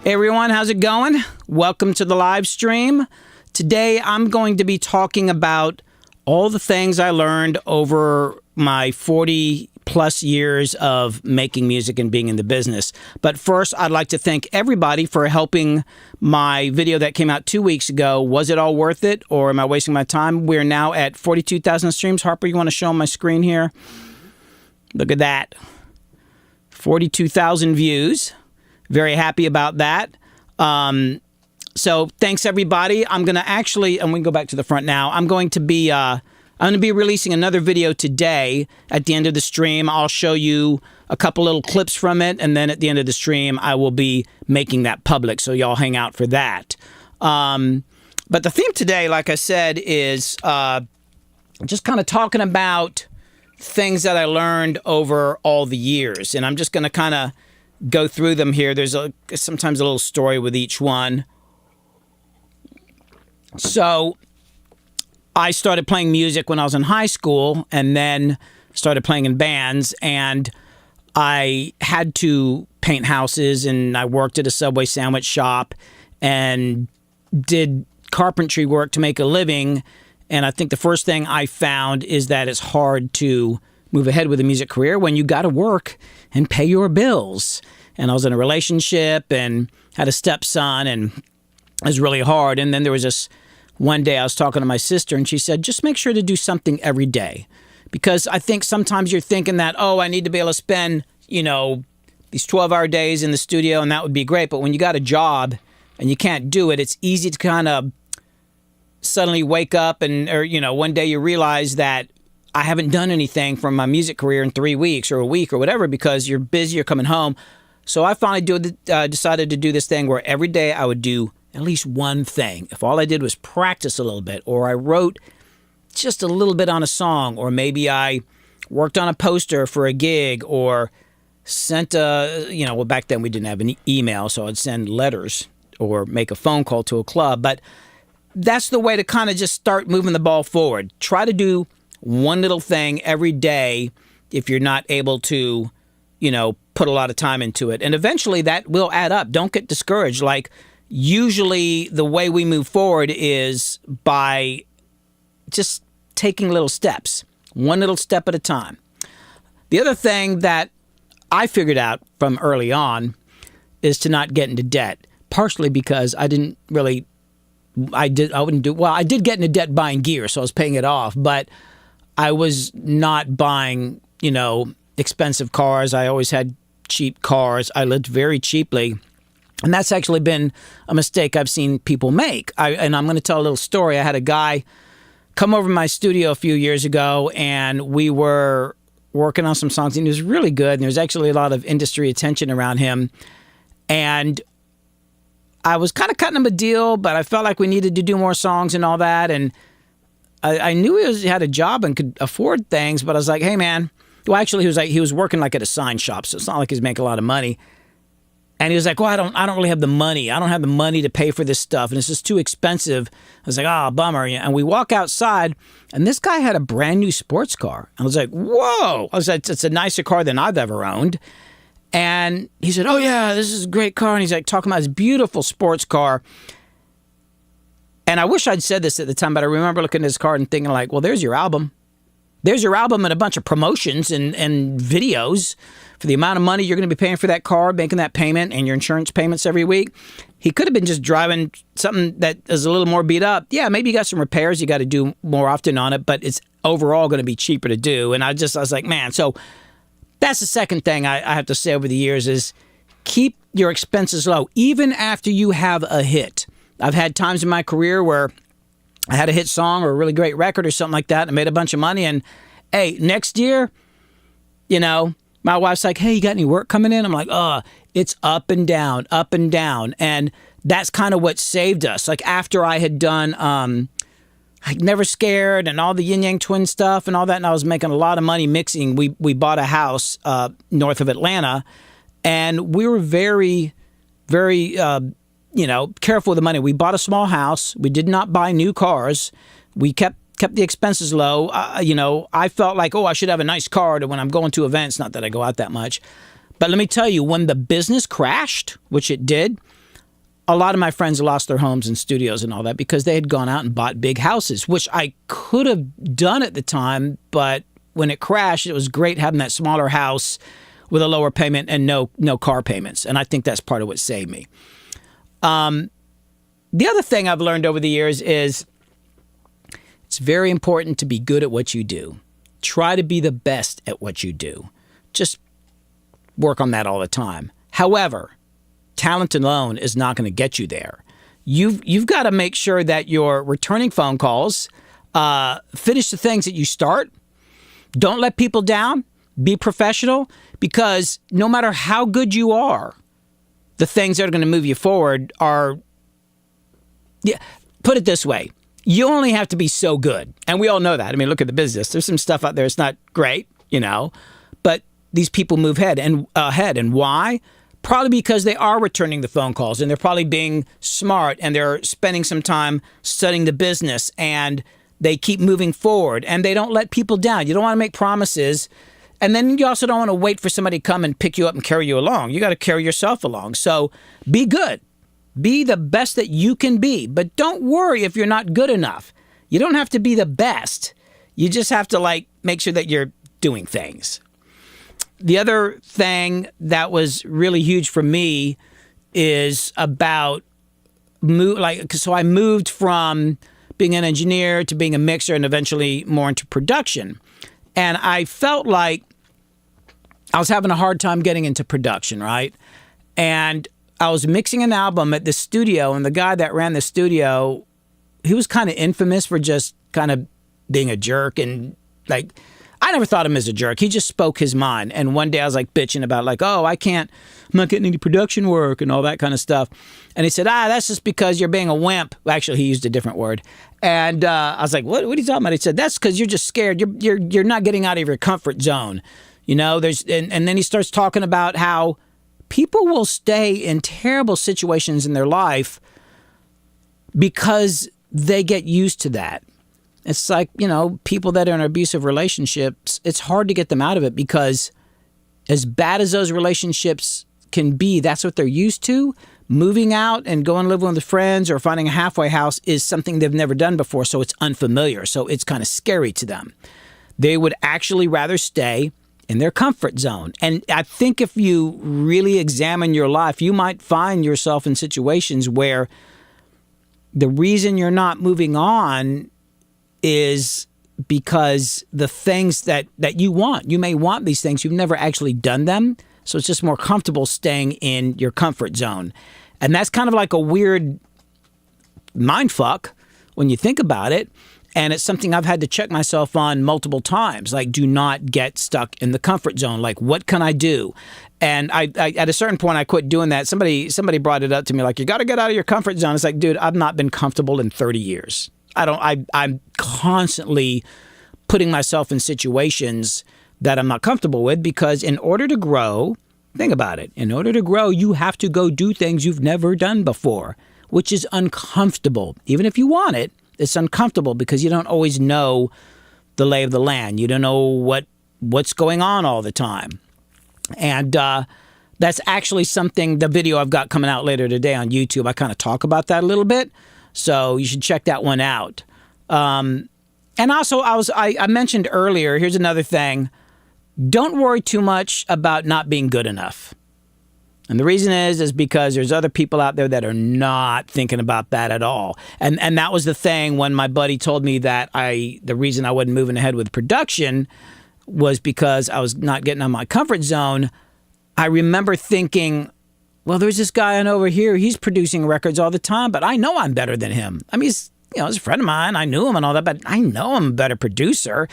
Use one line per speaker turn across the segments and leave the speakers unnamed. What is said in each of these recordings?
Hey everyone, how's it going? Welcome to the live stream. Today I'm going to be talking about all the things I learned over my 40 plus years of making music and being in the business. But first, I'd like to thank everybody for helping my video that came out 2 weeks ago. Was it all worth it, or am I wasting my time? We're now at 42,000 streams. Harper, you want to show them my screen here? Look at that. 42,000 views. Very happy about that. So thanks everybody. I'm going to actually, and we can go back to the front now. I'm going to be releasing another video today. At the end of the stream, I'll show you a couple little clips from it, and then at the end of the stream, I will be making that public, so y'all hang out for that. But the theme today, like I said, is just kind of talking about things that I learned over all the years, and I'm just going to kind of go through them here. There's sometimes a little story with each one. So I started playing music when I was in high school, and then started playing in bands, and I had to paint houses, and I worked at a Subway sandwich shop and did carpentry work to make a living. And I think the first thing I found is that it's hard to move ahead with a music career when you got to work and pay your bills. And I was in a relationship and had a stepson, and it was really hard. And then there was this one day I was talking to my sister, and she said, just make sure to do something every day. Because I think sometimes you're thinking that, oh, I need to be able to spend, you know, these 12-hour days in the studio, and that would be great. But when you got a job and you can't do it, it's easy to kind of suddenly wake up and, or, you know, one day you realize that I haven't done anything from my music career in 3 weeks or a week or whatever, because you're busy, you're coming home. So I finally decided to do this thing where every day I would do at least one thing. If all I did was practice a little bit, or I wrote just a little bit on a song, or maybe I worked on a poster for a gig, or sent a, you know, well, back then we didn't have an email, so I'd send letters or make a phone call to a club. But that's the way to kind of just start moving the ball forward. Try to do one little thing every day if you're not able to, you know, put a lot of time into it. And eventually that will add up. Don't get discouraged. Like, usually the way we move forward is by just taking little steps, one little step at a time. The other thing that I figured out from early on is to not get into debt, partially because I did get into debt buying gear, so I was paying it off, but I was not buying, you know, expensive cars. I always had cheap cars. I lived very cheaply. And that's actually been a mistake I've seen people make. And I'm going to tell a little story. I had a guy come over to my studio a few years ago, and we were working on some songs, and he was really good. And there was actually a lot of industry attention around him. And I was kind of cutting him a deal, but I felt like we needed to do more songs and all that. And I knew he had a job and could afford things, but I was like, hey, man. Well, actually, he was working like at a sign shop, so it's not like he's making a lot of money. And he was like, well, I don't really have the money. I don't have the money to pay for this stuff, and it's just too expensive. I was like, oh, bummer. And we walk outside, and this guy had a brand new sports car. I was like, whoa. I was like, it's a nicer car than I've ever owned. And he said, oh, yeah, this is a great car. And he's like talking about his beautiful sports car. And I wish I'd said this at the time, but I remember looking at his car and thinking like, well, there's your album. There's your album and a bunch of promotions and videos for the amount of money you're going to be paying for that car, making that payment, and your insurance payments every week. He could have been just driving something that is a little more beat up. Yeah, maybe you got some repairs you got to do more often on it, but it's overall going to be cheaper to do. And I was like, man, so that's the second thing I have to say over the years is keep your expenses low, even after you have a hit. I've had times in my career where I had a hit song or a really great record or something like that, and I made a bunch of money, and hey, next year, you know, my wife's like, hey, you got any work coming in? I'm like, oh, it's up and down, up and down. And that's kind of what saved us. Like after I had done Never Scared and all the Yin Yang Twin stuff and all that, and I was making a lot of money mixing, we bought a house north of Atlanta, and we were very, very, you know, careful with the money. We bought a small house. We did not buy new cars. We kept the expenses low. You know, I felt like, oh, I should have a nice car to when I'm going to events. Not that I go out that much. But let me tell you, when the business crashed, which it did, a lot of my friends lost their homes and studios and all that because they had gone out and bought big houses, which I could have done at the time, but when it crashed, it was great having that smaller house with a lower payment and no car payments. And I think that's part of what saved me. The other thing I've learned over the years is it's very important to be good at what you do. Try to be the best at what you do. Just work on that all the time. However, talent alone is not going to get you there. You've got to make sure that you're returning phone calls, finish the things that you start. Don't let people down. Be professional, because no matter how good you are, the things that are going to move you forward are, put it this way. You only have to be so good. And we all know that. I mean, look at the business. There's some stuff out there that's not great, but these people move ahead. And why? Probably because they are returning the phone calls, and they're probably being smart, and they're spending some time studying the business, and they keep moving forward, and they don't let people down. You don't want to make promises. And then you also don't want to wait for somebody to come and pick you up and carry you along. You got to carry yourself along. So be good. Be the best that you can be. But don't worry if you're not good enough. You don't have to be the best. You just have to make sure that you're doing things. The other thing that was really huge for me is about so I moved from being an engineer to being a mixer and eventually more into production. And I felt like I was having a hard time getting into production, right? And I was mixing an album at the studio, and the guy that ran the studio, he was kind of infamous for just kind of being a jerk. And I never thought of him as a jerk. He just spoke his mind. And one day I was bitching about I'm not getting any production work and all that kind of stuff. And he said, that's just because you're being a wimp. Well, actually, he used a different word. And I was like, what are you talking about? He said, that's because you're just scared. You're not getting out of your comfort zone. And then he starts talking about how people will stay in terrible situations in their life because they get used to that. It's like, people that are in abusive relationships, it's hard to get them out of it because as bad as those relationships can be, that's what they're used to. Moving out and going living with friends or finding a halfway house is something they've never done before, so it's unfamiliar. So it's kind of scary to them. They would actually rather stay in their comfort zone. And I think if you really examine your life, you might find yourself in situations where the reason you're not moving on is because the things that you want, you may want these things, you've never actually done them. So it's just more comfortable staying in your comfort zone. And that's kind of like a weird mind fuck when you think about it. And it's something I've had to check myself on multiple times. Do not get stuck in the comfort zone. What can I do? And I at a certain point, I quit doing that. Somebody brought it up to me, you got to get out of your comfort zone. It's like, dude, I've not been comfortable in 30 years. I'm constantly putting myself in situations that I'm not comfortable with, because in order to grow, think about it, in order to grow, you have to go do things you've never done before, which is uncomfortable. Even if you want it, it's uncomfortable because you don't always know the lay of the land. You don't know what's going on all the time. And that's actually something, the video I've got coming out later today on YouTube, I kind of talk about that a little bit. So you should check that one out. And also, I mentioned earlier, here's another thing. Don't worry too much about not being good enough. And the reason is because there's other people out there that are not thinking about that at all. And that was the thing when my buddy told me that the reason I wasn't moving ahead with production was because I was not getting out of my comfort zone. I remember thinking, well, there's this guy on over here. He's producing records all the time, but I know I'm better than him. I mean, he's a friend of mine. I knew him and all that, but I know I'm a better producer.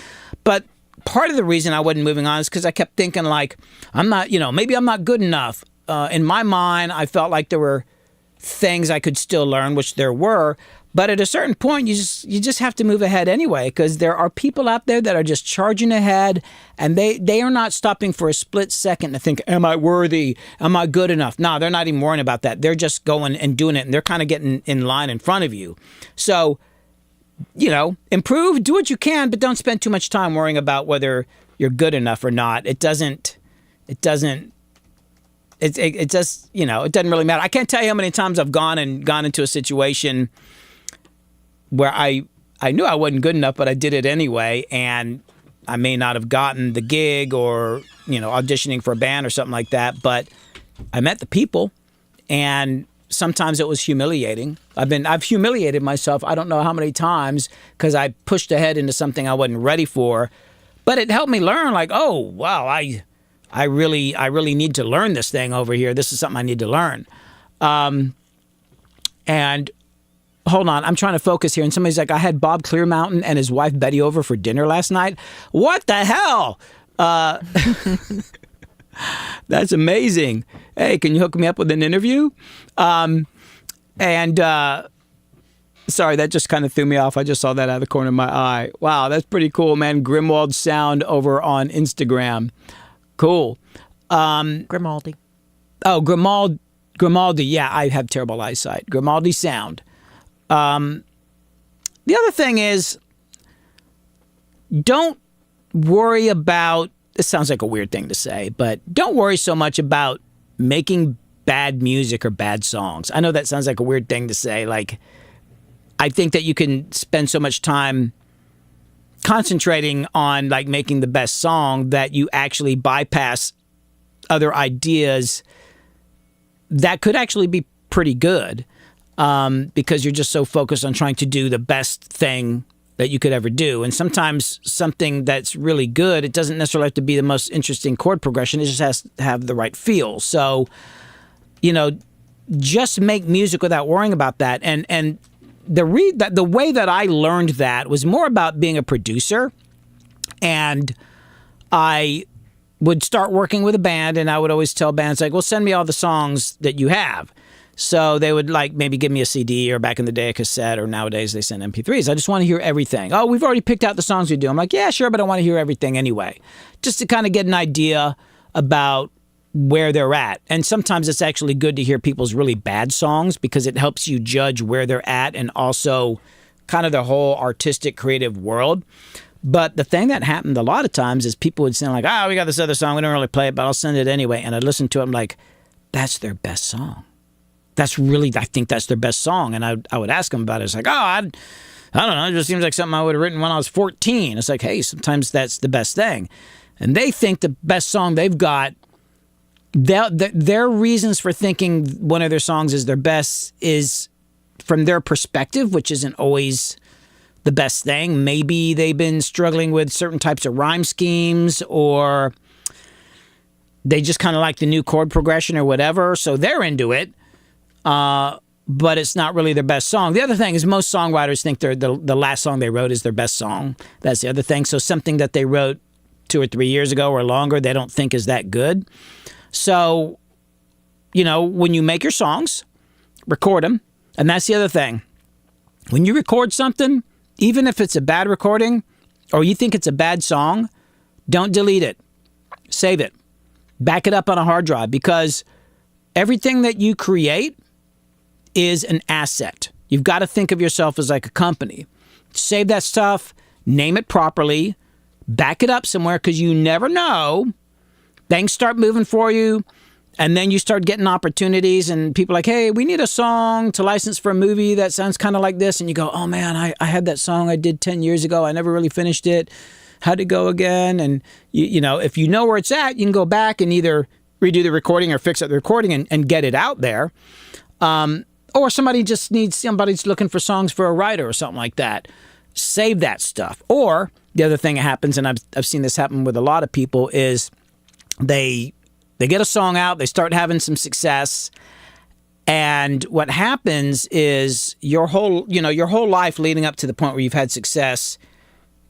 But part of the reason I wasn't moving on is because I kept thinking I'm not, maybe I'm not good enough. In my mind, I felt like there were things I could still learn, which there were. But at a certain point, you just have to move ahead anyway, because there are people out there that are just charging ahead, and they are not stopping for a split second to think, am I worthy? Am I good enough? No, they're not even worrying about that. They're just going and doing it, and they're kind of getting in line in front of you. So, improve, do what you can, but don't spend too much time worrying about whether you're good enough or not. It doesn't it just, you know, it doesn't really matter. I can't tell you how many times I've gone into a situation where I knew I wasn't good enough, but I did it anyway, and I may not have gotten the gig or, you know, auditioning for a band or something like that, but I met the people, and sometimes it was humiliating. I've humiliated myself I don't know how many times because I pushed ahead into something I wasn't ready for, but it helped me learn, like, oh, wow, I really need to learn this thing over here. This is something I need to learn. And hold on, I'm trying to focus here. And somebody's like, I had Bob Clearmountain and his wife Betty over for dinner last night. What the hell? That's amazing. Hey, can you hook me up with an interview? Sorry, that just kind of threw me off. I just saw that out of the corner of my eye. Wow, that's pretty cool, man. Grimwald Sound over on Instagram. Cool.
Grimaldi.
Oh, Grimaldi. Yeah, I have terrible eyesight. Grimaldi Sound. The other thing is, don't worry about, this sounds like a weird thing to say, but don't worry so much about making bad music or bad songs. I know that sounds like a weird thing to say. Like, I think that you can spend so much time concentrating on like making the best song that you actually bypass other ideas that could actually be pretty good. Because you're just so focused on trying to do the best thing that you could ever do. And sometimes something that's really good, it doesn't necessarily have to be the most interesting chord progression. It just has to have the right feel. So, you know, just make music without worrying about that. And the way that I learned that was more about being a producer. And I would start working with a band, and I would always tell bands, like, well, send me all the songs that you have. So they would like maybe give me a CD, or back in the day a cassette, or nowadays they send MP3s. I just want to hear everything. Oh, we've already picked out the songs we do. I'm like, yeah, sure, but I want to hear everything anyway. Just to kind of get an idea about where they're at. And sometimes it's actually good to hear people's really bad songs because it helps you judge where they're at and also kind of their whole artistic creative world. But the thing that happened a lot of times is people would say like, oh, we got this other song. We don't really play it, but I'll send it anyway. And I'd listen to it. I'm like, that's their best song. I think that's their best song. And I would ask them about it. It's like, oh, I don't know. It just seems like something I would have written when I was 14. It's like, hey, sometimes that's the best thing. And they think the best song they've got, their reasons for thinking one of their songs is their best is from their perspective, which isn't always the best thing. Maybe they've been struggling with certain types of rhyme schemes, or they just kind of like the new chord progression or whatever. So they're into it. But it's not really their best song. The other thing is most songwriters think the last song they wrote is their best song. That's the other thing. So something that they wrote 2 or 3 years ago or longer, they don't think is that good. So, you know, when you make your songs, record them. And that's the other thing. When you record something, even if it's a bad recording or you think it's a bad song, don't delete it. Save it. Back it up on a hard drive, because everything that you create is an asset. You've got to think of yourself as like a company. Save that stuff, name it properly, back it up somewhere, because you never know. Things start moving for you, and then you start getting opportunities, and people are like, hey, we need a song to license for a movie that sounds kind of like this. And you go, oh man, I had that song I did 10 years ago. I never really finished it. How'd it go again? And you know, if you know where it's at, you can go back and either redo the recording or fix up the recording and get it out there. Or somebody's looking for songs for a writer or something like that. Save that stuff. Or the other thing that happens, and I've seen this happen with a lot of people, is they get a song out, they start having some success, and what happens is your whole life leading up to the point where you've had success,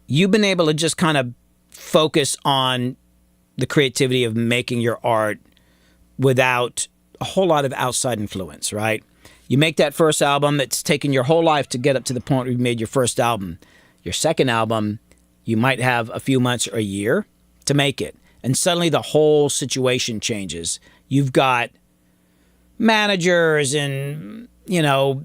you've been able to just kind of focus on the creativity of making your art without a whole lot of outside influence, right? You make that first album, it's taken your whole life to get up to the point where you made your first album. Your second album, you might have a few months or a year to make it. And suddenly the whole situation changes. You've got managers and, you know,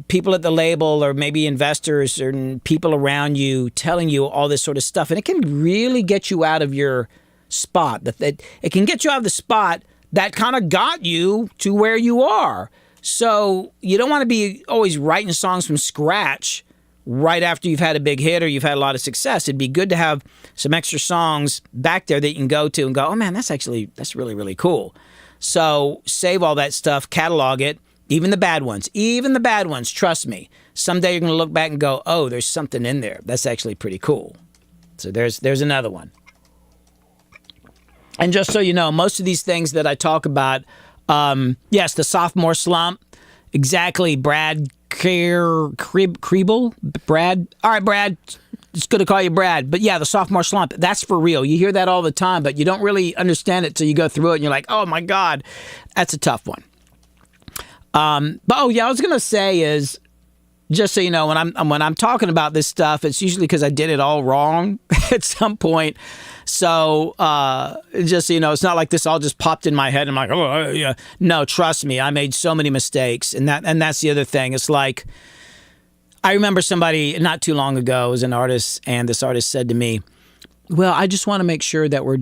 people at the label, or maybe investors and people around you telling you all this sort of stuff. And it can really get you out of your spot. It can get you out of the spot that kind of got you to where you are. So you don't want to be always writing songs from scratch right after you've had a big hit or you've had a lot of success. It'd be good to have some extra songs back there that you can go to and go, oh man, that's really, really cool. So save all that stuff, catalog it, even the bad ones, trust me. Someday you're going to look back and go, oh, there's something in there. That's actually pretty cool. So there's another one. And just so you know, most of these things that I talk about, yes, the sophomore slump, exactly, Brad Kriebel? Brad? All right, Brad, it's good to call you Brad. But yeah, the sophomore slump, that's for real. You hear that all the time, but you don't really understand it till you go through it and you're like, oh my God, that's a tough one. But I was going to say is, just so you know, when I'm talking about this stuff, it's usually because I did it all wrong at some point. So just so you know, it's not like this all just popped in my head. I'm like, oh yeah. No, trust me, I made so many mistakes, and that's the other thing. It's like I remember somebody not too long ago was an artist, and this artist said to me, "Well, I just want to make sure that we're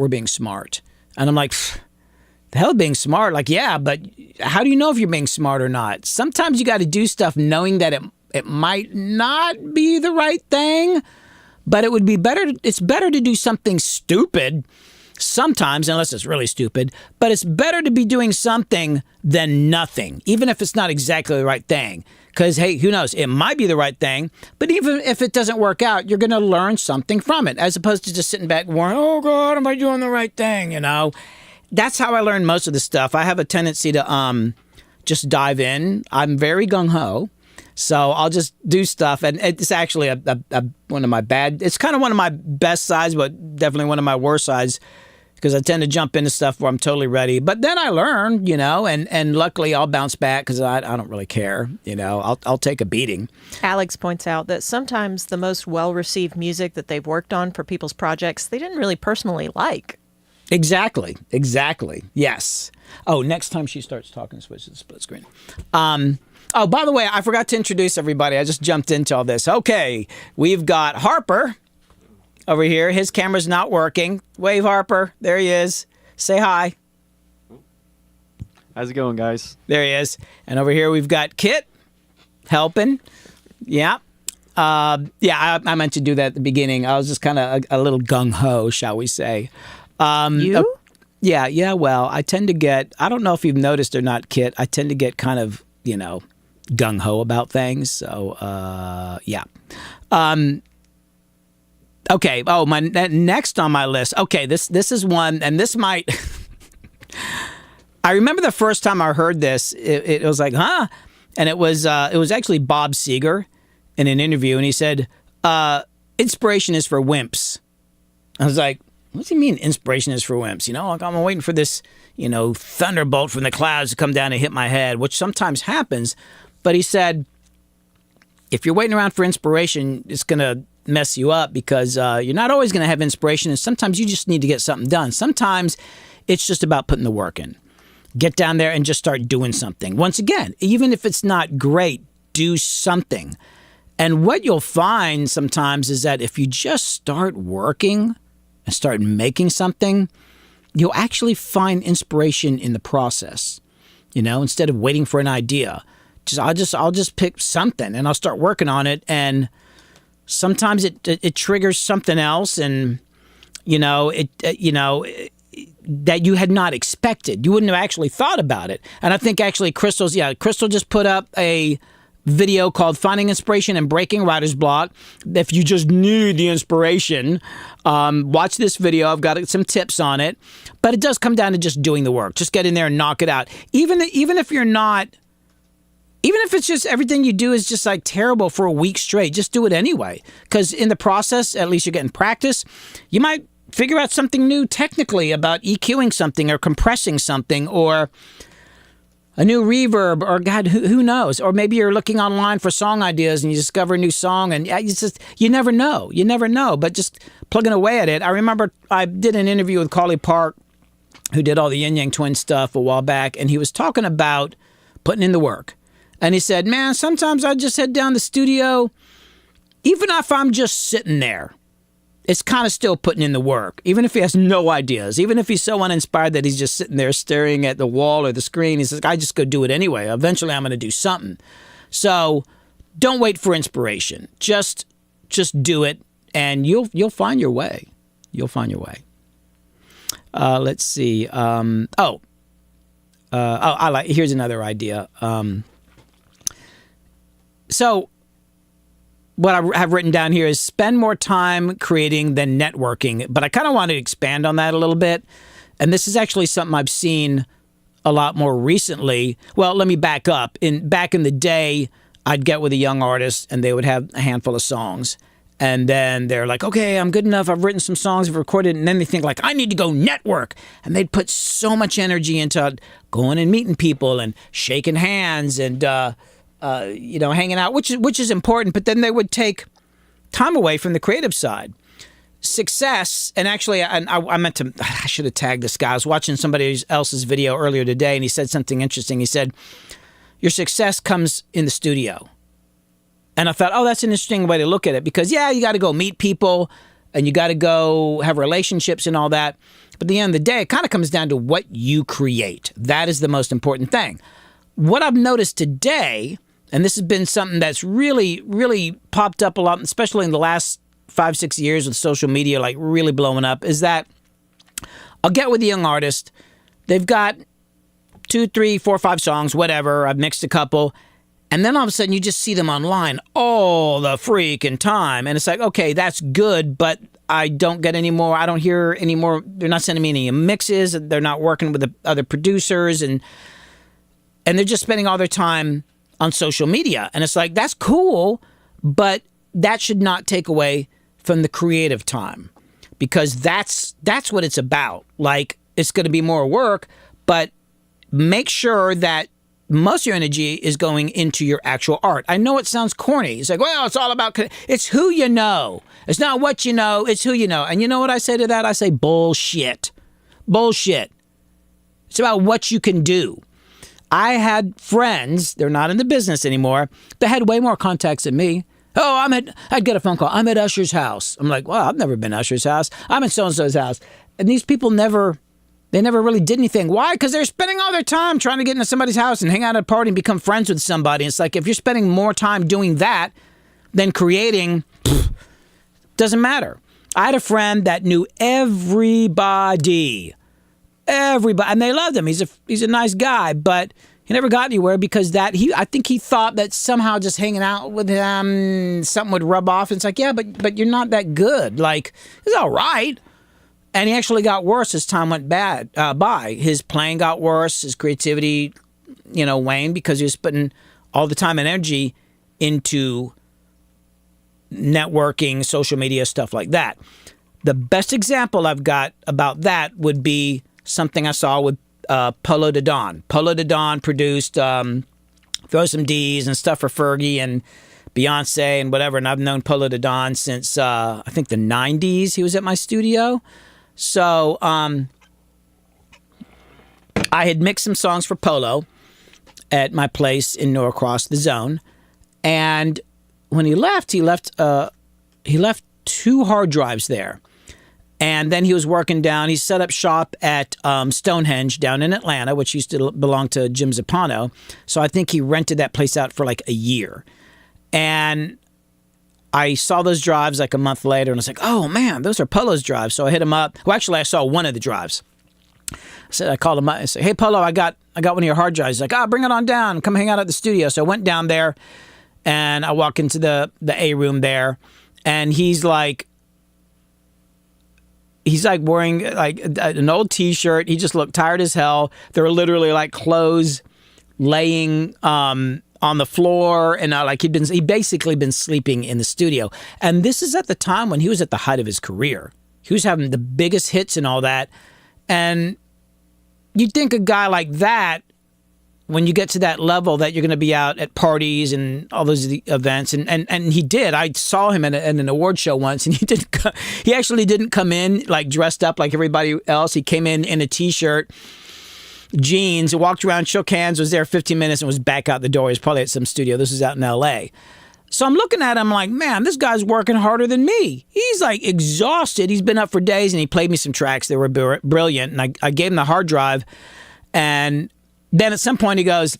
being smart." And I'm like, the hell being smart? Like, yeah, but how do you know if you're being smart or not? Sometimes you got to do stuff knowing that it might not be the right thing, but it would be better. It's better to do something stupid sometimes, unless it's really stupid, but it's better to be doing something than nothing, even if it's not exactly the right thing. Because, hey, who knows? It might be the right thing, but even if it doesn't work out, you're going to learn something from it, as opposed to just sitting back and worrying, oh, God, am I doing the right thing, you know? That's how I learned most of the stuff. I have a tendency to just dive in. I'm very gung-ho, so I'll just do stuff. And it's actually one of my it's kind of one of my best sides, but definitely one of my worst sides, because I tend to jump into stuff where I'm totally ready. But then I learn, you know, and luckily I'll bounce back because I don't really care. You know, I'll take a beating.
Alex points out that sometimes the most well-received music that they've worked on for people's projects, they didn't really personally like.
Exactly. Yes. Oh, next time she starts talking, switch to the split screen. Oh, by the way, I forgot to introduce everybody. I just jumped into all this. Okay, we've got Harper over here. His camera's not working. Wave, Harper. There he is. Say hi.
How's it going, guys?
There he is. And over here we've got Kit helping. Yeah. I meant to do that at the beginning. I was just kind of a little gung-ho, shall we say.
You?
Yeah. Well, I tend to get, I don't know if you've noticed or not, Kit, I tend to get kind of, you know, gung-ho about things. So, yeah. Okay. Oh, next on my list. Okay. This is one, and this might, I remember the first time I heard this, it was like, huh? And it was actually Bob Seger in an interview, and he said, inspiration is for wimps. I was like, what does he mean inspiration is for wimps? You know, like I'm waiting for this, you know, thunderbolt from the clouds to come down and hit my head, which sometimes happens. But he said, if you're waiting around for inspiration, it's going to mess you up because you're not always going to have inspiration. And sometimes you just need to get something done. Sometimes it's just about putting the work in. Get down there and just start doing something. Once again, even if it's not great, do something. And what you'll find sometimes is that if you just start working and start making something, you'll actually find inspiration in the process. You know, instead of waiting for an idea, I'll just pick something and I'll start working on it. And sometimes it triggers something else, and that you had not expected. You wouldn't have actually thought about it. And I think actually Crystal just put up a video called Finding Inspiration and Breaking Writer's Block. If you just need the inspiration, watch this video. I've got some tips on it. But it does come down to just doing the work. Just get in there and knock it out. Even if it's just everything you do is just like terrible for a week straight, just do it anyway. Because in the process, at least you're getting practice. You might figure out something new technically about EQing something or compressing something or a new reverb, or God, who knows? Or maybe you're looking online for song ideas and you discover a new song, and you never know. You never know, but just plugging away at it. I remember I did an interview with Carly Park, who did all the Yin Yang Twin stuff a while back, and he was talking about putting in the work. And he said, man, sometimes I just head down the studio, even if I'm just sitting there, it's kind of still putting in the work, even if he has no ideas, even if he's so uninspired that he's just sitting there staring at the wall or the screen. He says, I just go do it anyway. Eventually, I'm going to do something. So don't wait for inspiration. Just do it, and you'll find your way. You'll find your way. Let's see. Here's another idea. So what I have written down here is spend more time creating than networking. But I kind of want to expand on that a little bit. And this is actually something I've seen a lot more recently. Well, let me back up. Back in the day, I'd get with a young artist and they would have a handful of songs. And then they're like, okay, I'm good enough. I've written some songs, I've recorded. And then they think like, I need to go network. And they'd put so much energy into going and meeting people and shaking hands and, hanging out, which is important. But then they would take time away from the creative side. Success, and actually, I should have tagged this guy. I was watching somebody else's video earlier today, and he said something interesting. He said, your success comes in the studio. And I thought, oh, that's an interesting way to look at it because, yeah, you got to go meet people and you got to go have relationships and all that. But at the end of the day, it kind of comes down to what you create. That is the most important thing. What I've noticed today, and this has been something that's really, really popped up a lot, especially in the last 5-6 years with social media, like really blowing up, is that I'll get with a young artist. They've got 2, 3, 4, 5 songs, whatever. I've mixed a couple. And then all of a sudden you just see them online all the freaking time. And it's like, okay, that's good, but I don't get any more. I don't hear any more. They're not sending me any mixes. They're not working with the other producers. And they're just spending all their time on social media. And it's like, that's cool, but that should not take away from the creative time. Because that's what it's about. Like, it's going to be more work, but make sure that most of your energy is going into your actual art. I know it sounds corny. It's like, well, it's all about, it's who you know. It's not what you know, it's who you know. And you know what I say to that? I say bullshit. Bullshit. It's about what you can do. I had friends, they're not in the business anymore, that had way more contacts than me. Oh, I'd get a phone call. I'm at Usher's house. I'm like, well, I've never been to Usher's house. I'm at so-and-so's house. And these people never really did anything. Why? Because they're spending all their time trying to get into somebody's house and hang out at a party and become friends with somebody. It's like, if you're spending more time doing that than creating, doesn't matter. I had a friend that knew everybody, and they loved him. He's a nice guy, but he never got anywhere because I think he thought that somehow just hanging out with him, something would rub off. And it's like, yeah, but you're not that good. Like, it's all right. And he actually got worse as time went by. His playing got worse. His creativity, waned because he was putting all the time and energy into networking, social media, stuff like that. The best example I've got about that would be something I saw with Polo de Don. Polo de Don produced Throw Some D's and stuff for Fergie and Beyonce and whatever. And I've known Polo de Don since, I think, the 90s. He was at my studio. So I had mixed some songs for Polo at my place in Norcross, the Zone. And when he left 2 hard drives there. And then he was working down. He set up shop at Stonehenge down in Atlanta, which used to belong to Jim Zappano. So I think he rented that place out for like a year. And I saw those drives like a month later, and I was like, oh, man, those are Polo's drives. So I hit him up. Well, actually, I saw one of the drives. I called him up. I said, hey, Polo, I got one of your hard drives. He's like, bring it on down. Come hang out at the studio. So I went down there, and I walk into the A room there, and he's like wearing like an old T-shirt. He just looked tired as hell. There were literally like clothes laying on the floor, and he basically been sleeping in the studio. And this is at the time when he was at the height of his career. He was having the biggest hits and all that. And you'd think a guy like that, when you get to that level, that you're going to be out at parties and all those events, and he did. I saw him at an award show once, and he actually didn't come in like dressed up like everybody else. He came in a T-shirt, jeans, walked around, shook hands, was there 15 minutes, and was back out the door. He was probably at some studio. This was out in L.A. So I'm looking at him like, man, this guy's working harder than me. He's like exhausted. He's been up for days, and he played me some tracks that were brilliant. And I gave him the hard drive. And then at some point he goes,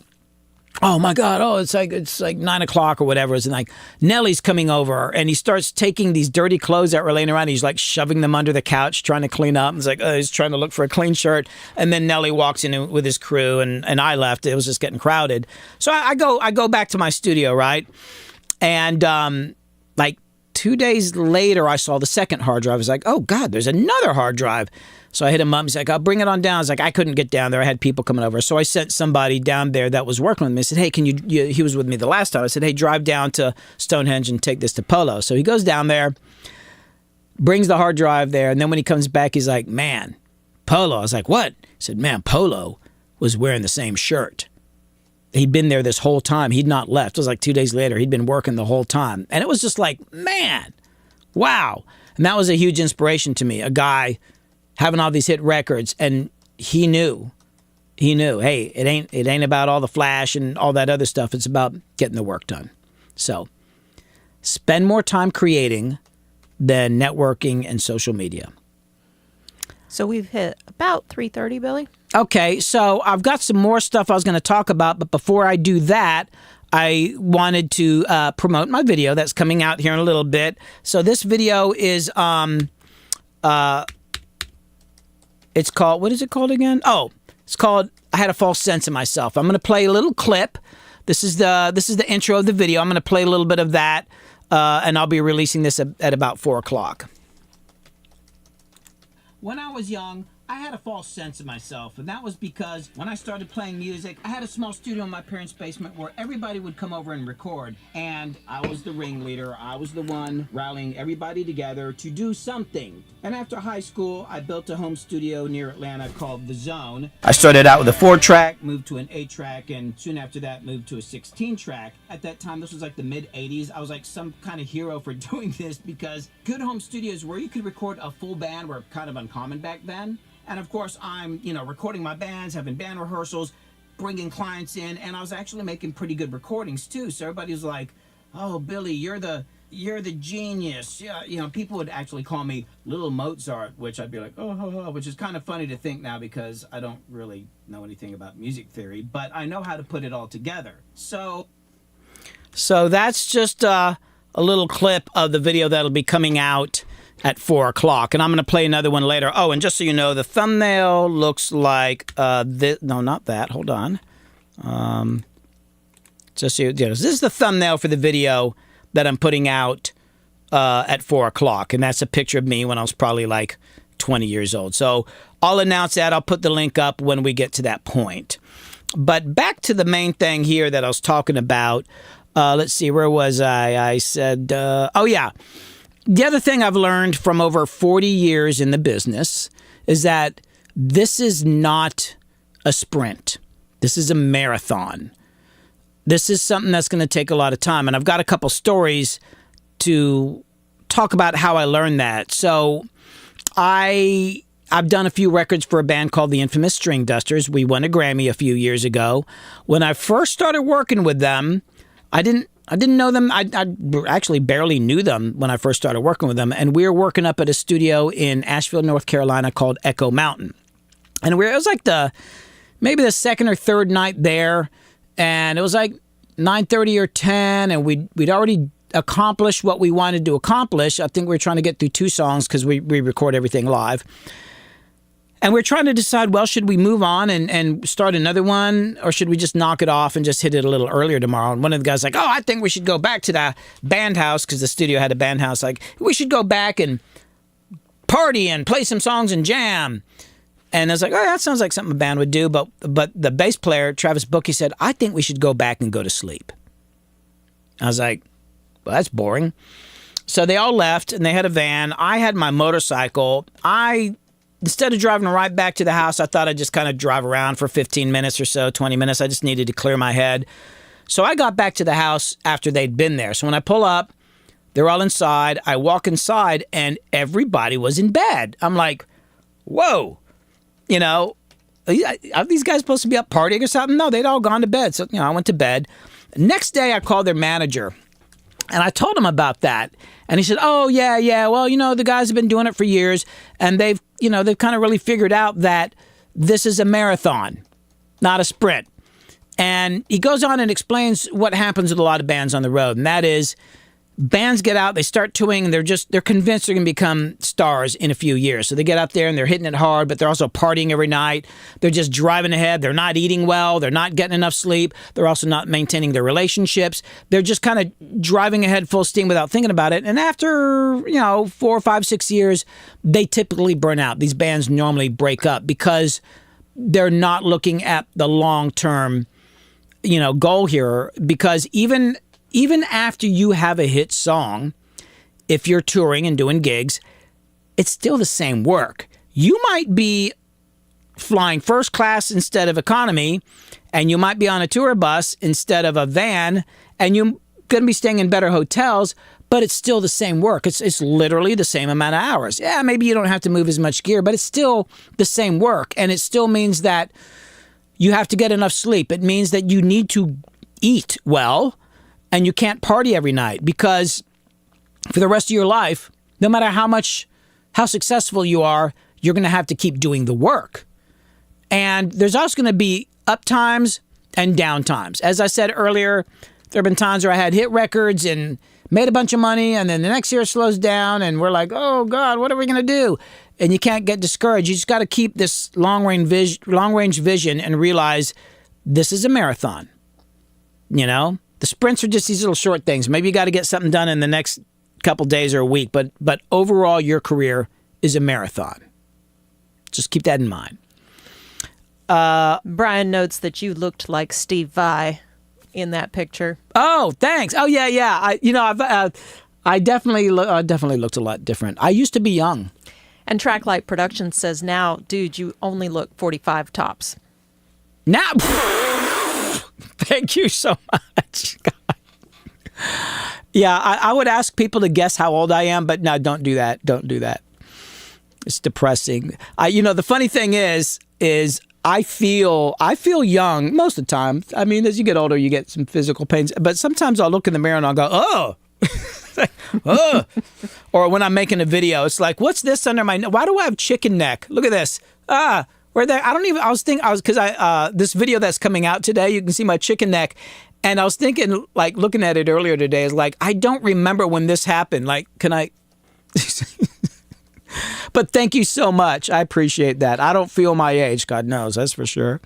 oh my God, it's like 9 o'clock or whatever. It's like Nellie's coming over, and he starts taking these dirty clothes that were laying around. He's like shoving them under the couch, trying to clean up. It's like, he's trying to look for a clean shirt. And then Nellie walks in with his crew, and I left. It was just getting crowded. So I go back to my studio, right? And like 2 days later, I saw the second hard drive. I was like, oh God, there's another hard drive. So I hit him up. He's like, I'll bring it on down. I was like, I couldn't get down there. I had people coming over. So I sent somebody down there that was working with me. I said, hey, can you he was with me the last time. I said, hey, drive down to Stonehenge and take this to Polo. So he goes down there, brings the hard drive there. And then when he comes back, he's like, man, Polo. I was like, what? He said, man, Polo was wearing the same shirt. He'd been there this whole time. He'd not left. It was like 2 days later. He'd been working the whole time. And it was just like, man, wow. And that was a huge inspiration to me. A guy having all these hit records, and he knew, hey, it ain't about all the flash and all that other stuff. It's about getting the work done. So spend more time creating than networking and social media.
So we've hit about 3:30, Billy.
Okay, so I've got some more stuff I was going to talk about, but before I do that, I wanted to promote my video that's coming out here in a little bit. So this video is it's called, what is it called again? Oh, it's called I Had a False Sense of Myself. I'm going to play a little clip. This is the intro of the video. I'm going to play a little bit of that, and I'll be releasing this at about 4 o'clock. When I was young, I had a false sense of myself, and that was because when I started playing music, I had a small studio in my parents' basement where everybody would come over and record, and I was the ringleader. I was the one rallying everybody together to do something. And after high school, I built a home studio near Atlanta called The Zone. I started out with a 4-track, moved to an 8-track, and soon after that moved to a 16-track. At that time, this was like the mid-'80s. I was like some kind of hero for doing this because good home studios where you could record a full band were kind of uncommon back then. And of course, I'm, recording my bands, having band rehearsals, bringing clients in, and I was actually making pretty good recordings too. So everybody was like, "Oh, Billy, you're the genius." Yeah, people would actually call me Little Mozart, which I'd be like, "Oh," which is kind of funny to think now because I don't really know anything about music theory, but I know how to put it all together. So that's just a little clip of the video that'll be coming out at 4 o'clock, and I'm going to play another one later. Oh, and just so you know, the thumbnail looks like this. No, not that. Hold on. Just so this is the thumbnail for the video that I'm putting out at 4 o'clock, and that's a picture of me when I was probably like 20 years old. So I'll announce that. I'll put the link up when we get to that point. But back to the main thing here that I was talking about. Let's see, where was I? I said, oh yeah. The other thing I've learned from over 40 years in the business is that this is not a sprint. This is a marathon. This is something that's going to take a lot of time. And I've got a couple stories to talk about how I learned that. So I've done a few records for a band called the Infamous String Dusters. We won a Grammy a few years ago. When I first started working with them, I didn't know them. I actually barely knew them when I first started working with them. And we were working up at a studio in Asheville, North Carolina called Echo Mountain. And it was like maybe the second or third night there. And it was like 9:30 or 10. And we'd already accomplished what we wanted to accomplish. I think we were trying to get through 2 songs because we record everything live. And we're trying to decide, well, should we move on and start another one, or should we just knock it off and just hit it a little earlier tomorrow? And one of the guys like, oh, I think we should go back to the band house, because the studio had a band house. Like, we should go back and party and play some songs and jam. And I was like, oh, that sounds like something a band would do. But the bass player, Travis Bookie, said, I think we should go back and go to sleep. I was like, well, that's boring. So they all left, and they had a van. I had my motorcycle. Instead of driving right back to the house, I thought I'd just kind of drive around for 15 minutes or so, 20 minutes. I just needed to clear my head. So I got back to the house after they'd been there. So when I pull up, they're all inside. I walk inside, and everybody was in bed. I'm like, whoa, are these guys supposed to be up partying or something? No, they'd all gone to bed. So, I went to bed. Next day, I called their manager. And I told him about that. And he said, oh, yeah. Well, the guys have been doing it for years. And they've kind of really figured out that this is a marathon, not a sprint. And he goes on and explains what happens with a lot of bands on the road. And that is, bands get out, they start touring, and they're convinced they're going to become stars in a few years. So they get out there and they're hitting it hard, but they're also partying every night. They're just driving ahead. They're not eating well. They're not getting enough sleep. They're also not maintaining their relationships. They're just kind of driving ahead full steam without thinking about it. And after, 4, 5, 6 years, they typically burn out. These bands normally break up because they're not looking at the long-term, goal here. Because even after you have a hit song, if you're touring and doing gigs, it's still the same work. You might be flying first class instead of economy, and you might be on a tour bus instead of a van, and you're going to be staying in better hotels, but it's still the same work. It's literally the same amount of hours. Yeah, maybe you don't have to move as much gear, but it's still the same work, and it still means that you have to get enough sleep. It means that you need to eat well, and you can't party every night, because for the rest of your life, no matter how successful you are, you're going to have to keep doing the work. And there's also going to be up times and down times. As I said earlier, there have been times where I had hit records and made a bunch of money, and then the next year it slows down, and we're like, oh, God, what are we going to do? And you can't get discouraged. You just got to keep this long-range vision and realize this is a marathon, The sprints are just these little short things. Maybe you got to get something done in the next couple days or a week, but overall, your career is a marathon. Just keep that in mind.
Brian notes that you looked like Steve Vai in that picture.
Oh, thanks. Oh, yeah. I definitely looked a lot different. I used to be young.
And Tracklight Productions says now, dude, you only look 45 tops.
Now. Thank you so much. Yeah, I would ask people to guess how old I am, but no, don't do that. Don't do that. It's depressing. The funny thing is I feel young most of the time. I mean, as you get older, you get some physical pains. But sometimes I'll look in the mirror and I'll go, oh. Oh. Or when I'm making a video, it's like, what's this under my neck? Why do I have chicken neck? Look at this. This video that's coming out today, you can see my chicken neck. And I was thinking, like, looking at it earlier today, is like, I don't remember when this happened. Like, can I? But thank you so much. I appreciate that. I don't feel my age. God knows, that's for sure.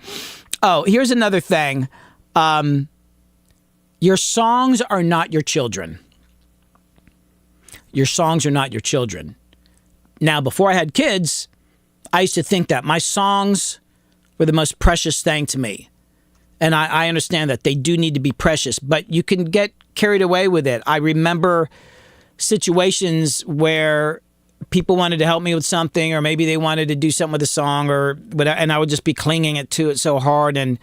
Oh, here's another thing. Your songs are not your children. Your songs are not your children. Now, before I had kids, I used to think that my songs were the most precious thing to me. And I understand that they do need to be precious, but you can get carried away with it. I remember situations where people wanted to help me with something, or maybe they wanted to do something with a song, and I would just be clinging to it so hard, and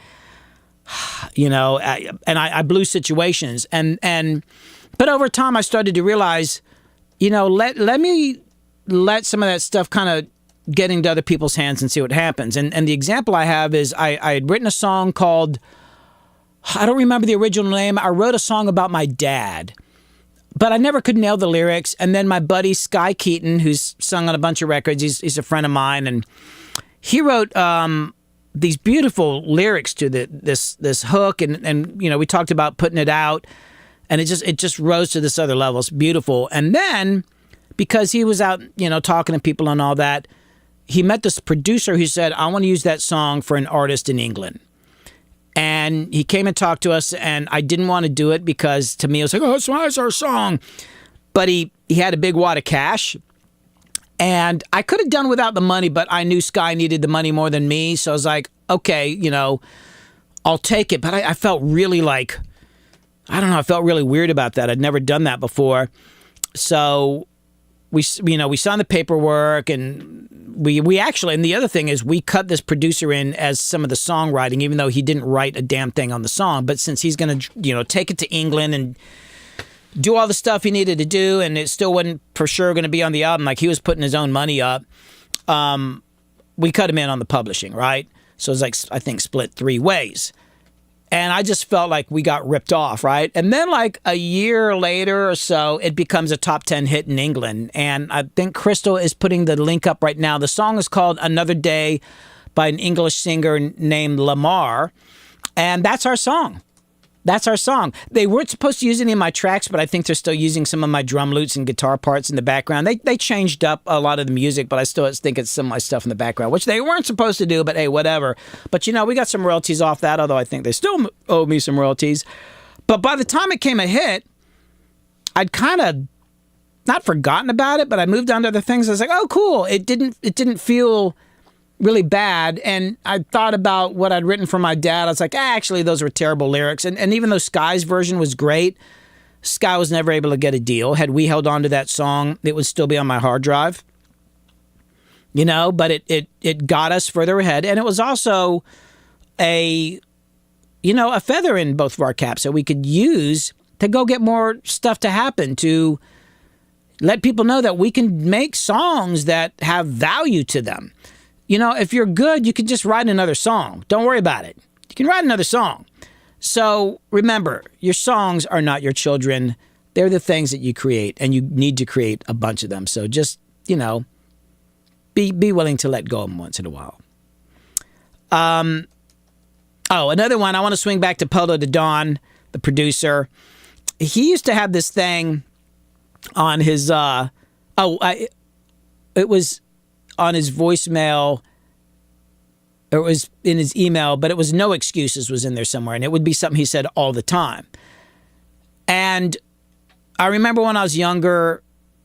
I blew situations, but over time I started to realize, let me let some of that stuff kind of get into other people's hands and see what happens. And the example I have is I had written a song called, I don't remember the original name. I wrote a song about my dad, but I never could nail the lyrics. And then my buddy Sky Keaton, who's sung on a bunch of records, he's a friend of mine, and he wrote these beautiful lyrics to this hook, and we talked about putting it out, and it just rose to this other level. It's beautiful. And then, because he was out, talking to people and all that, he met this producer who said, I want to use that song for an artist in England. And he came and talked to us, and I didn't want to do it because to me it was like, oh, it's our song. But he had a big wad of cash, and I could have done without the money, but I knew Sky needed the money more than me. So I was like, okay, I'll take it. But I felt really like, I felt really weird about that. I'd never done that before. So we signed the paperwork, and we actually, and the other thing is we cut this producer in as some of the songwriting, even though he didn't write a damn thing on the song. But since he's going to, take it to England and do all the stuff he needed to do, and it still wasn't for sure going to be on the album, like he was putting his own money up, we cut him in on the publishing, right? So it's like, I think, split 3 ways. And I just felt like we got ripped off, right? And then like a year later or so, it becomes a top 10 hit in England. And I think Crystal is putting the link up right now. The song is called Another Day by an English singer named Lamar. And that's our song. That's our song. They weren't supposed to use any of my tracks, but I think they're still using some of my drum loops and guitar parts in the background. They changed up a lot of the music, but I still think it's some of my stuff in the background, which they weren't supposed to do, but hey, whatever. But, we got some royalties off that, although I think they still owe me some royalties. But by the time it came a hit, I'd kind of not forgotten about it, but I moved on to other things. I was like, oh, cool. It didn't feel really bad. And I thought about what I'd written for my dad. I was like, actually, those were terrible lyrics. And even though Sky's version was great, Sky was never able to get a deal. Had we held on to that song, it would still be on my hard drive. But it got us further ahead. And it was also a feather in both of our caps that we could use to go get more stuff to happen, to let people know that we can make songs that have value to them. If you're good, you can just write another song. Don't worry about it. You can write another song. So remember, your songs are not your children. They're the things that you create, and you need to create a bunch of them. So just, be willing to let go of them once in a while. Another one. I want to swing back to Polo de Don, the producer. He used to have this thing on his, it was on his voicemail, or it was in his email, but it was No Excuses was in there somewhere, and it would be something he said all the time. And I remember when I was younger,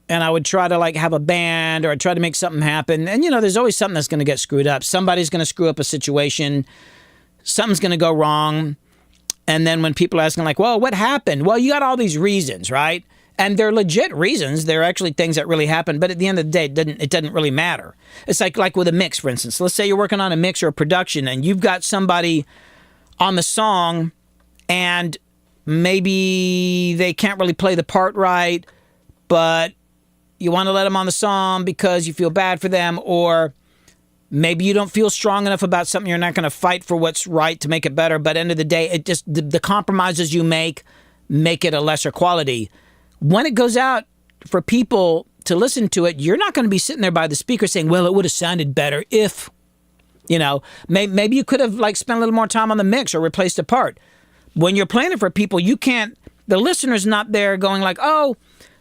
and I would try to have a band, or I'd try to make something happen, and there's always something that's going to get screwed up. Somebody's going to screw up a situation, something's going to go wrong, and then when people are asking well, what happened? Well, you got all these reasons, right? And they're legit reasons. They're actually things that really happened. But at the end of the day, it doesn't really matter. It's like with a mix, for instance. Let's say you're working on a mix or a production, and you've got somebody on the song, and maybe they can't really play the part right, but you want to let them on the song because you feel bad for them, or maybe you don't feel strong enough about something. You're not going to fight for what's right to make it better. But at the end of the day, it just the compromises you make it a lesser quality. When it goes out for people to listen to it, you're not going to be sitting there by the speaker saying, well, it would have sounded better if, maybe you could have spent a little more time on the mix or replaced a part. When you're playing it for people, the listener's not there going oh,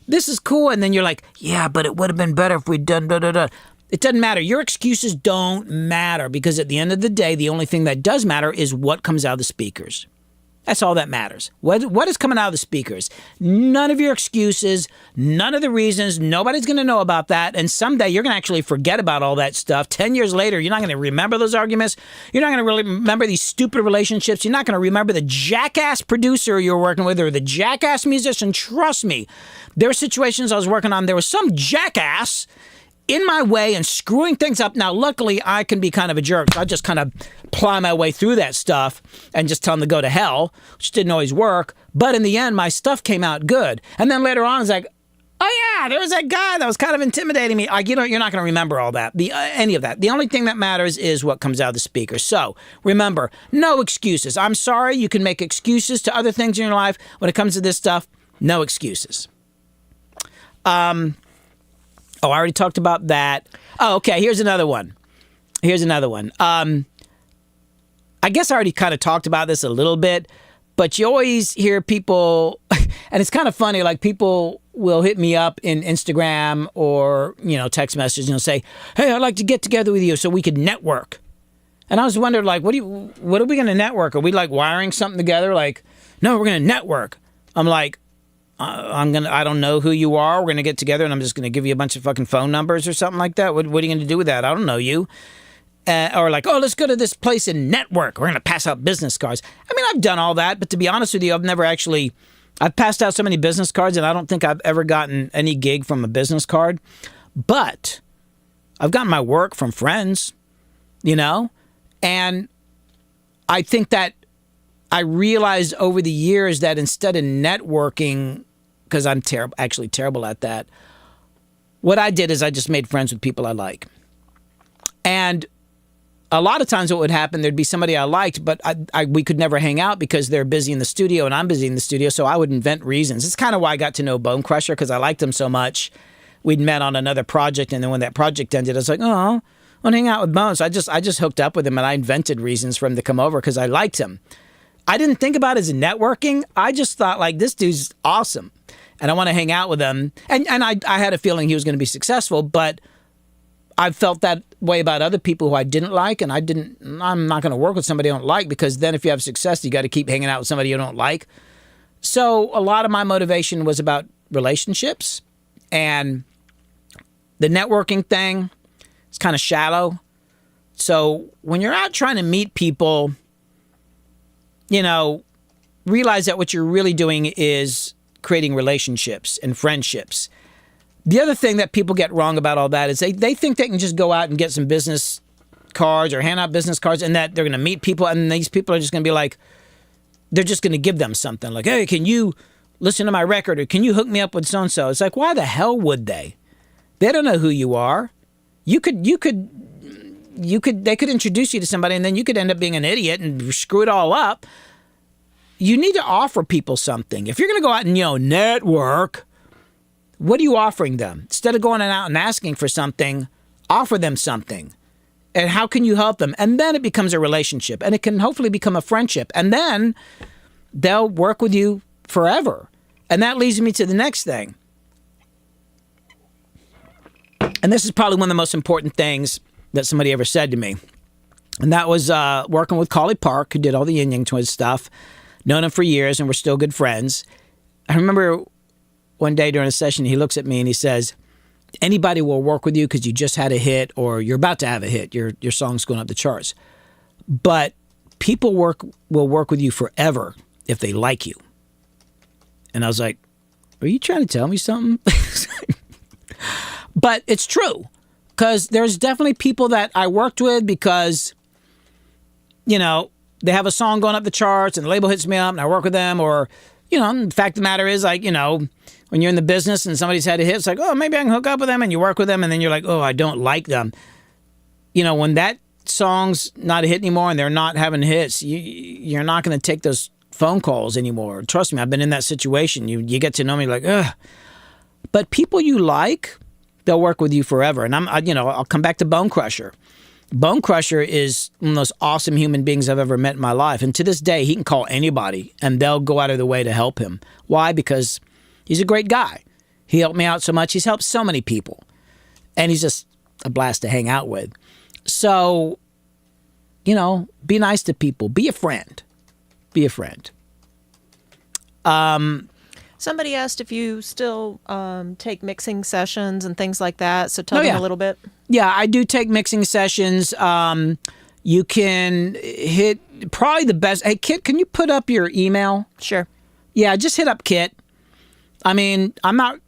this is cool. And then you're like, yeah, but it would have been better if we'd done da-da-da. It doesn't matter. Your excuses don't matter, because at the end of the day, the only thing that does matter is what comes out of the speakers. That's all that matters. What is coming out of the speakers? None of your excuses, none of the reasons. Nobody's going to know about that. And someday you're going to actually forget about all that stuff. 10 years later, you're not going to remember those arguments. You're not going to really remember these stupid relationships. You're not going to remember the jackass producer you're working with or the jackass musician. Trust me. There were situations I was working on. There was some jackass in my way and screwing things up. Now, luckily, I can be kind of a jerk. So I just kind of ply my way through that stuff and just tell them to go to hell, which didn't always work. But in the end, my stuff came out good. And then later on, it's like, oh yeah, there was that guy that was kind of intimidating me. You're not going to remember all that, any of that. The only thing that matters is what comes out of the speaker. So remember, no excuses. I'm sorry, you can make excuses to other things in your life. When it comes to this stuff, no excuses. I already talked about that. Oh, okay. Here's another one. I guess I already kind of talked about this a little bit, but you always hear people, and it's kind of funny, people will hit me up in Instagram or, text messages and say, hey, I'd like to get together with you so we could network. And I was wondering, what are we going to network? Are we wiring something together? No, we're going to network. I'm like, I don't know who you are. We're going to get together and I'm just going to give you a bunch of fucking phone numbers or something like that. What are you going to do with that? I don't know you. Or let's go to this place and network. We're going to pass out business cards. I mean, I've done all that, but to be honest with you, I've passed out so many business cards and I don't think I've ever gotten any gig from a business card. But I've gotten my work from friends, and I think that I realized over the years that instead of networking, because I'm actually terrible at that, what I did is I just made friends with people I like. And a lot of times what would happen, there'd be somebody I liked, but we could never hang out because they're busy in the studio and I'm busy in the studio, so I would invent reasons. It's kind of why I got to know Bone Crusher, because I liked him so much. We'd met on another project, and then when that project ended, I was like, oh, I want to hang out with Bone. So I just hooked up with him, and I invented reasons for him to come over because I liked him. I didn't think about it as networking. I just thought, like, this dude's awesome, and I want to hang out with him. And I had a feeling he was going to be successful, but I felt that way about other people who I didn't like, and I'm not going to work with somebody I don't like, because then if you have success, you got to keep hanging out with somebody you don't like. So a lot of my motivation was about relationships, and the networking thing is kind of shallow. So when you're out trying to meet people, realize that what you're really doing is creating relationships and friendships. The other thing that people get wrong about all that is they think they can just go out and get some business cards or hand out business cards, and that they're going to meet people, and these people are just going to be like, they're just going to give them something like, hey, can you listen to my record, or can you hook me up with so-and-so? It's like, why the hell would they? They don't know who you are. They could introduce you to somebody, and then you could end up being an idiot and screw it all up. You need to offer people something. If you're going to go out and, network, what are you offering them? Instead of going out and asking for something, offer them something. And how can you help them? And then it becomes a relationship, and it can hopefully become a friendship. And then they'll work with you forever. And that leads me to the next thing. And this is probably one of the most important things that somebody ever said to me. And that was working with Collie Park, who did all the Yin Yang Twins stuff. Known him for years, and we're still good friends. I remember one day during a session, he looks at me and he says, anybody will work with you because you just had a hit, or you're about to have a hit. Your song's going up the charts. But people will work with you forever if they like you. And I was like, are you trying to tell me something? But it's true, because there's definitely people that I worked with because, they have a song going up the charts and the label hits me up and I work with them. Or, the fact of the matter is, like, when you're in the business and somebody's had a hit, it's like, oh, maybe I can hook up with them, and you work with them, and then you're like, oh, I don't like them. When that song's not a hit anymore and they're not having hits, you're not going to take those phone calls anymore. Trust me, I've been in that situation. You get to know me like, ugh. But people you like, they'll work with you forever. And I'll come back to Bone Crusher. Bone Crusher is one of the most awesome human beings I've ever met in my life. And to this day, he can call anybody and they'll go out of their way to help him. Why? Because he's a great guy. He helped me out so much. He's helped so many people. And he's just a blast to hang out with. So, be nice to people. Be a friend. Be a friend.
Somebody asked if you still take mixing sessions and things like that. So tell them a little bit.
Yeah, I do take mixing sessions. You can hit probably the best. Hey, Kit, can you put up your email?
Sure.
Yeah, just hit up Kit. I mean, I'm not.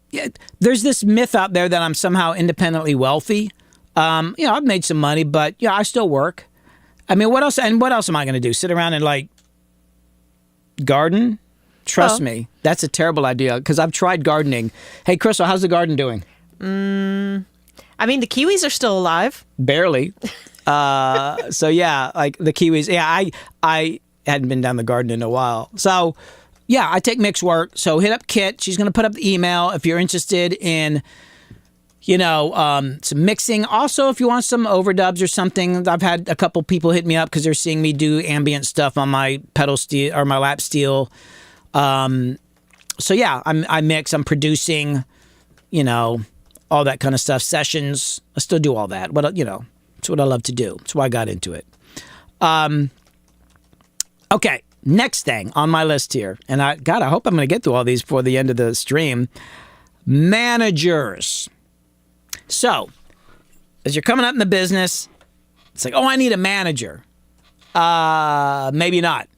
There's this myth out there that I'm somehow independently wealthy. I've made some money, but I still work. I mean, what else? And what else am I going to do? Sit around and garden? Trust me, that's a terrible idea because I've tried gardening. Hey, Crystal, how's the garden doing?
I mean, the kiwis are still alive.
Barely. So yeah, like the kiwis. Yeah, I hadn't been down the garden in a while. So yeah, I take mix work. So hit up Kit. She's going to put up the email if you're interested in, some mixing. Also, if you want some overdubs or something, I've had a couple people hit me up because they're seeing me do ambient stuff on my pedal steel or my lap steel. So yeah, I mix. I'm producing, all that kind of stuff. Sessions. I still do all that. But it's what I love to do. That's why I got into it. Okay. Next thing on my list here, and I hope I'm going to get through all these before the end of the stream. Managers. So, as you're coming up in the business, it's like, oh, I need a manager. Maybe not.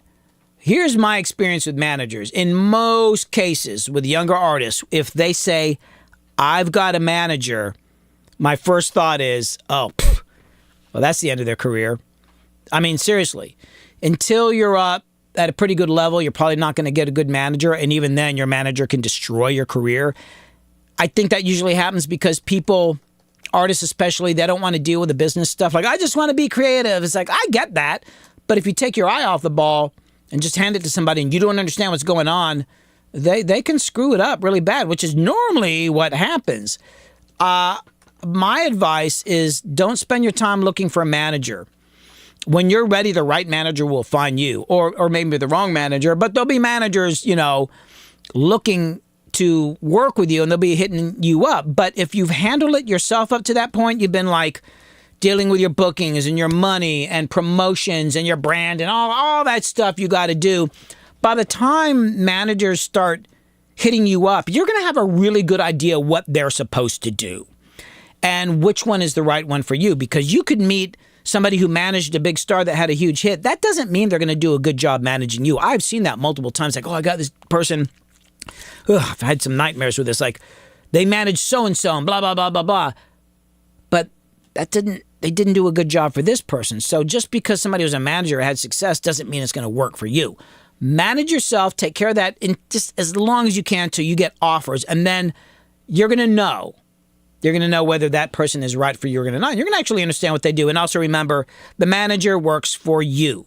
Here's my experience with managers. In most cases, with younger artists, if they say, I've got a manager, my first thought is, well, that's the end of their career. I mean, seriously. Until you're up at a pretty good level, you're probably not going to get a good manager. And even then, your manager can destroy your career. I think that usually happens because people artists especially, they don't want to deal with the business stuff. Like, I just want to be creative. It's like, I get that. But if you take your eye off the ball and just hand it to somebody and you don't understand what's going on, they can screw it up really bad, which is normally what happens. My advice is don't spend your time looking for a manager. When you're ready, the right manager will find you, or maybe the wrong manager, but there'll be managers, looking to work with you and they'll be hitting you up. But if you've handled it yourself up to that point, you've been like dealing with your bookings and your money and promotions and your brand and all that stuff you got to do. By the time managers start hitting you up, you're going to have a really good idea what they're supposed to do and which one is the right one for you, because you could meet somebody who managed a big star that had a huge hit. That doesn't mean they're going to do a good job managing you. I've seen that multiple times. Like, I got this person. I've had some nightmares with this. Like, they managed so-and-so and blah, blah, blah, blah, blah. But they didn't do a good job for this person. So just because somebody was a manager or had success doesn't mean it's going to work for you. Manage yourself. Take care of that in just as long as you can till you get offers. And then you're going to know. You're going to know whether that person is right for you or not. You're going to actually understand what they do. And also remember, the manager works for you.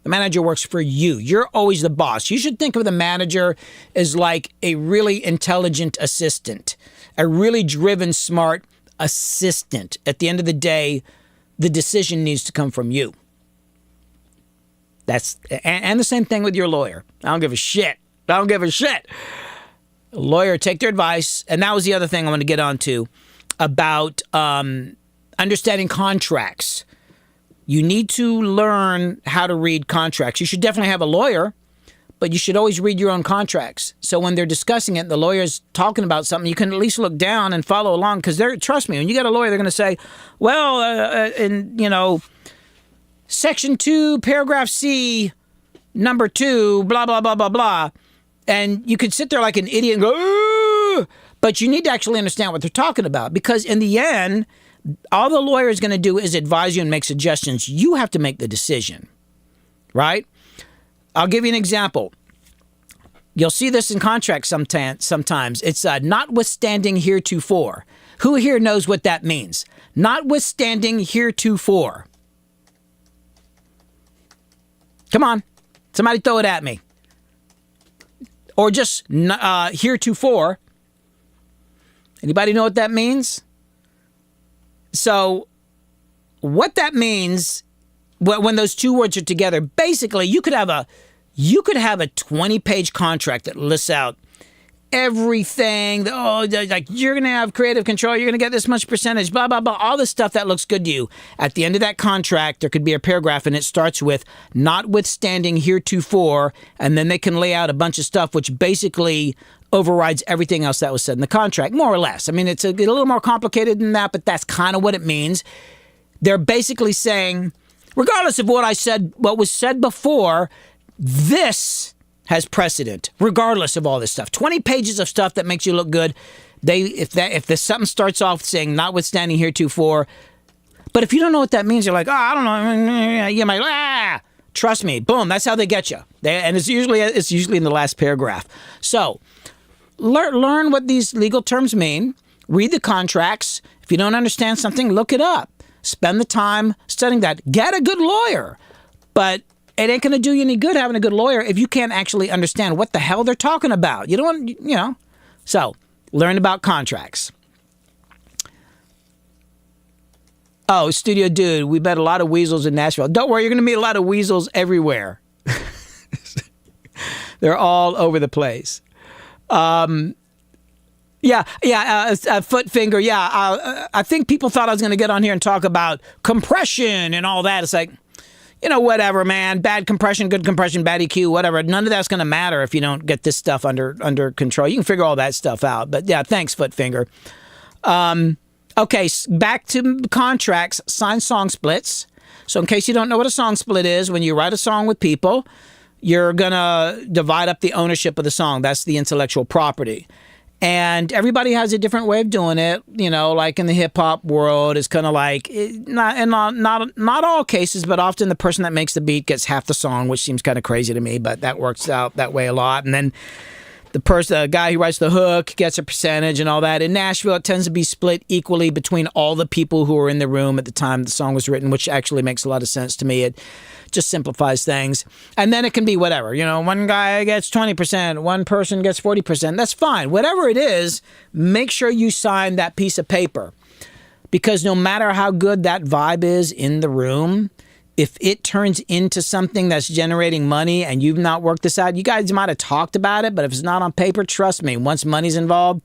The manager works for you. You're always the boss. You should think of the manager as like a really intelligent assistant, a really driven, smart assistant. At the end of the day, the decision needs to come from you. And the same thing with your lawyer. I don't give a shit. I don't give a shit. A lawyer, take their advice. And that was the other thing I want to get onto about understanding contracts. You need to learn how to read contracts. You should definitely have a lawyer, but you should always read your own contracts. So when they're discussing it, and the lawyer's talking about something, you can at least look down and follow along, because trust me, when you get a lawyer, they're going to say, well, Section 2, Paragraph C, number 2, blah, blah, blah, blah, blah. And you could sit there like an idiot and go, ooh! But you need to actually understand what they're talking about, because in the end, all the lawyer is going to do is advise you and make suggestions. You have to make the decision, right? I'll give you an example. You'll see this in contracts sometimes. It's notwithstanding heretofore. Who here knows what that means? Notwithstanding heretofore. Come on. Somebody throw it at me. Or just heretofore. Anybody know what that means? So what that means when those two words are together, basically you could have a 20-page contract that lists out everything. Like you're going to have creative control. You're going to get this much percentage, blah, blah, blah. All the stuff that looks good to you. At the end of that contract, there could be a paragraph and it starts with notwithstanding heretofore. And then they can lay out a bunch of stuff which basically overrides everything else that was said in the contract, more or less. I mean, it's a little more complicated than that, but that's kind of what it means. They're basically saying, regardless of what was said before, this has precedent, regardless of all this stuff. 20 pages of stuff that makes you look good. If something starts off saying notwithstanding heretofore, but if you don't know what that means, you're like, I don't know. You're like, trust me, boom, that's how they get you. And it's usually in the last paragraph. So learn what these legal terms mean. Read the contracts. If you don't understand something, look it up. Spend the time studying that. Get a good lawyer. But it ain't going to do you any good having a good lawyer if you can't actually understand what the hell they're talking about. You don't want, So, learn about contracts. Oh, Studio Dude, we met a lot of weasels in Nashville. Don't worry, you're going to meet a lot of weasels everywhere. They're all over the place. Foot finger. I think people thought I was going to get on here and talk about compression and all that. It's like, whatever, man. Bad compression, good compression, bad EQ, whatever. None of that's going to matter if you don't get this stuff under control. You can figure all that stuff out. But yeah, thanks, foot finger. Okay, back to contracts. Sign song splits. So in case you don't know what a song split is, when you write a song with people, you're going to divide up the ownership of the song. That's the intellectual property. And everybody has a different way of doing it. Like in the hip hop world, it's kind of like, not all cases, but often the person that makes the beat gets half the song, which seems kind of crazy to me, but that works out that way a lot. And then the guy who writes the hook gets a percentage and all that. In Nashville, it tends to be split equally between all the people who were in the room at the time the song was written, which actually makes a lot of sense to me. It just simplifies things. And then it can be whatever. One guy gets 20%, one person gets 40%. That's fine. Whatever it is, make sure you sign that piece of paper. Because no matter how good that vibe is in the room, if it turns into something that's generating money and you've not worked this out, you guys might have talked about it, but if it's not on paper, trust me, once money's involved,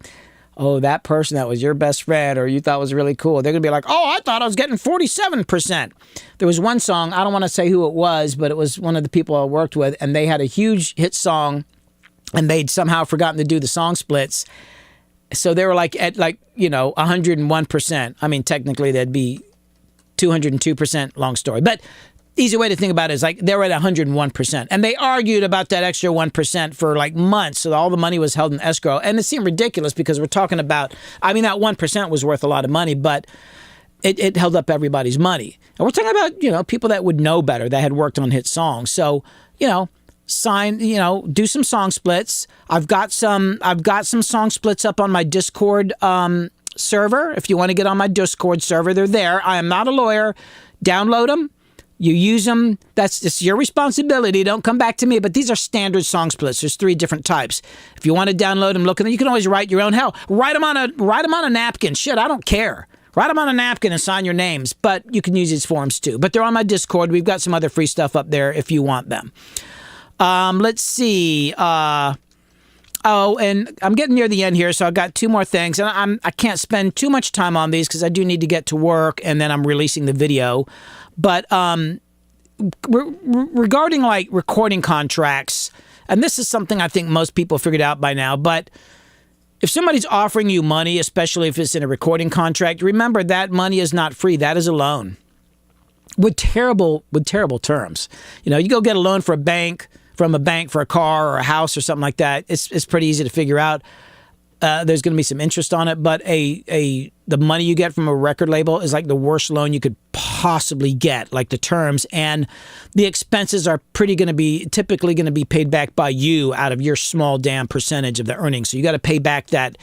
that person that was your best friend or you thought was really cool, they're going to be like, I thought I was getting 47%. There was one song, I don't want to say who it was, but it was one of the people I worked with, and they had a huge hit song, and they'd somehow forgotten to do the song splits. So they were at 101%. I mean, technically, they'd be 202%, long story. But easy way to think about it is they were at 101%. And they argued about that extra 1% for months. So all the money was held in escrow. And it seemed ridiculous because we're talking about, that 1% was worth a lot of money, but it held up everybody's money. And we're talking about, people that would know better, that had worked on hit songs. So, sign, do some song splits. I've got some song splits up on my Discord server. If you want to get on my Discord server, they're there. I am not a lawyer. Download them. You use them. It's your responsibility. Don't come back to me. But these are standard song splits. There's 3 different types. If you want to download them, look at them. You can always write your own. Hell, write them on a napkin. Shit, I don't care. Write them on a napkin and sign your names. But you can use these forms too. But they're on my Discord. We've got some other free stuff up there if you want them. Let's see. And I'm getting near the end here, so I've got 2 more things. And I can't spend too much time on these because I do need to get to work, and then I'm releasing the video. But regarding recording contracts, and this is something I think most people figured out by now, but if somebody's offering you money, especially if it's in a recording contract, remember that money is not free. That is a loan with terrible terms. You go get a loan from a bank for a car or a house or something like that. It's pretty easy to figure out. There's going to be some interest on it, but the money you get from a record label is the worst loan you could possibly get. The terms and the expenses are typically going to be paid back by you out of your small damn percentage of the earnings. So you got to pay back that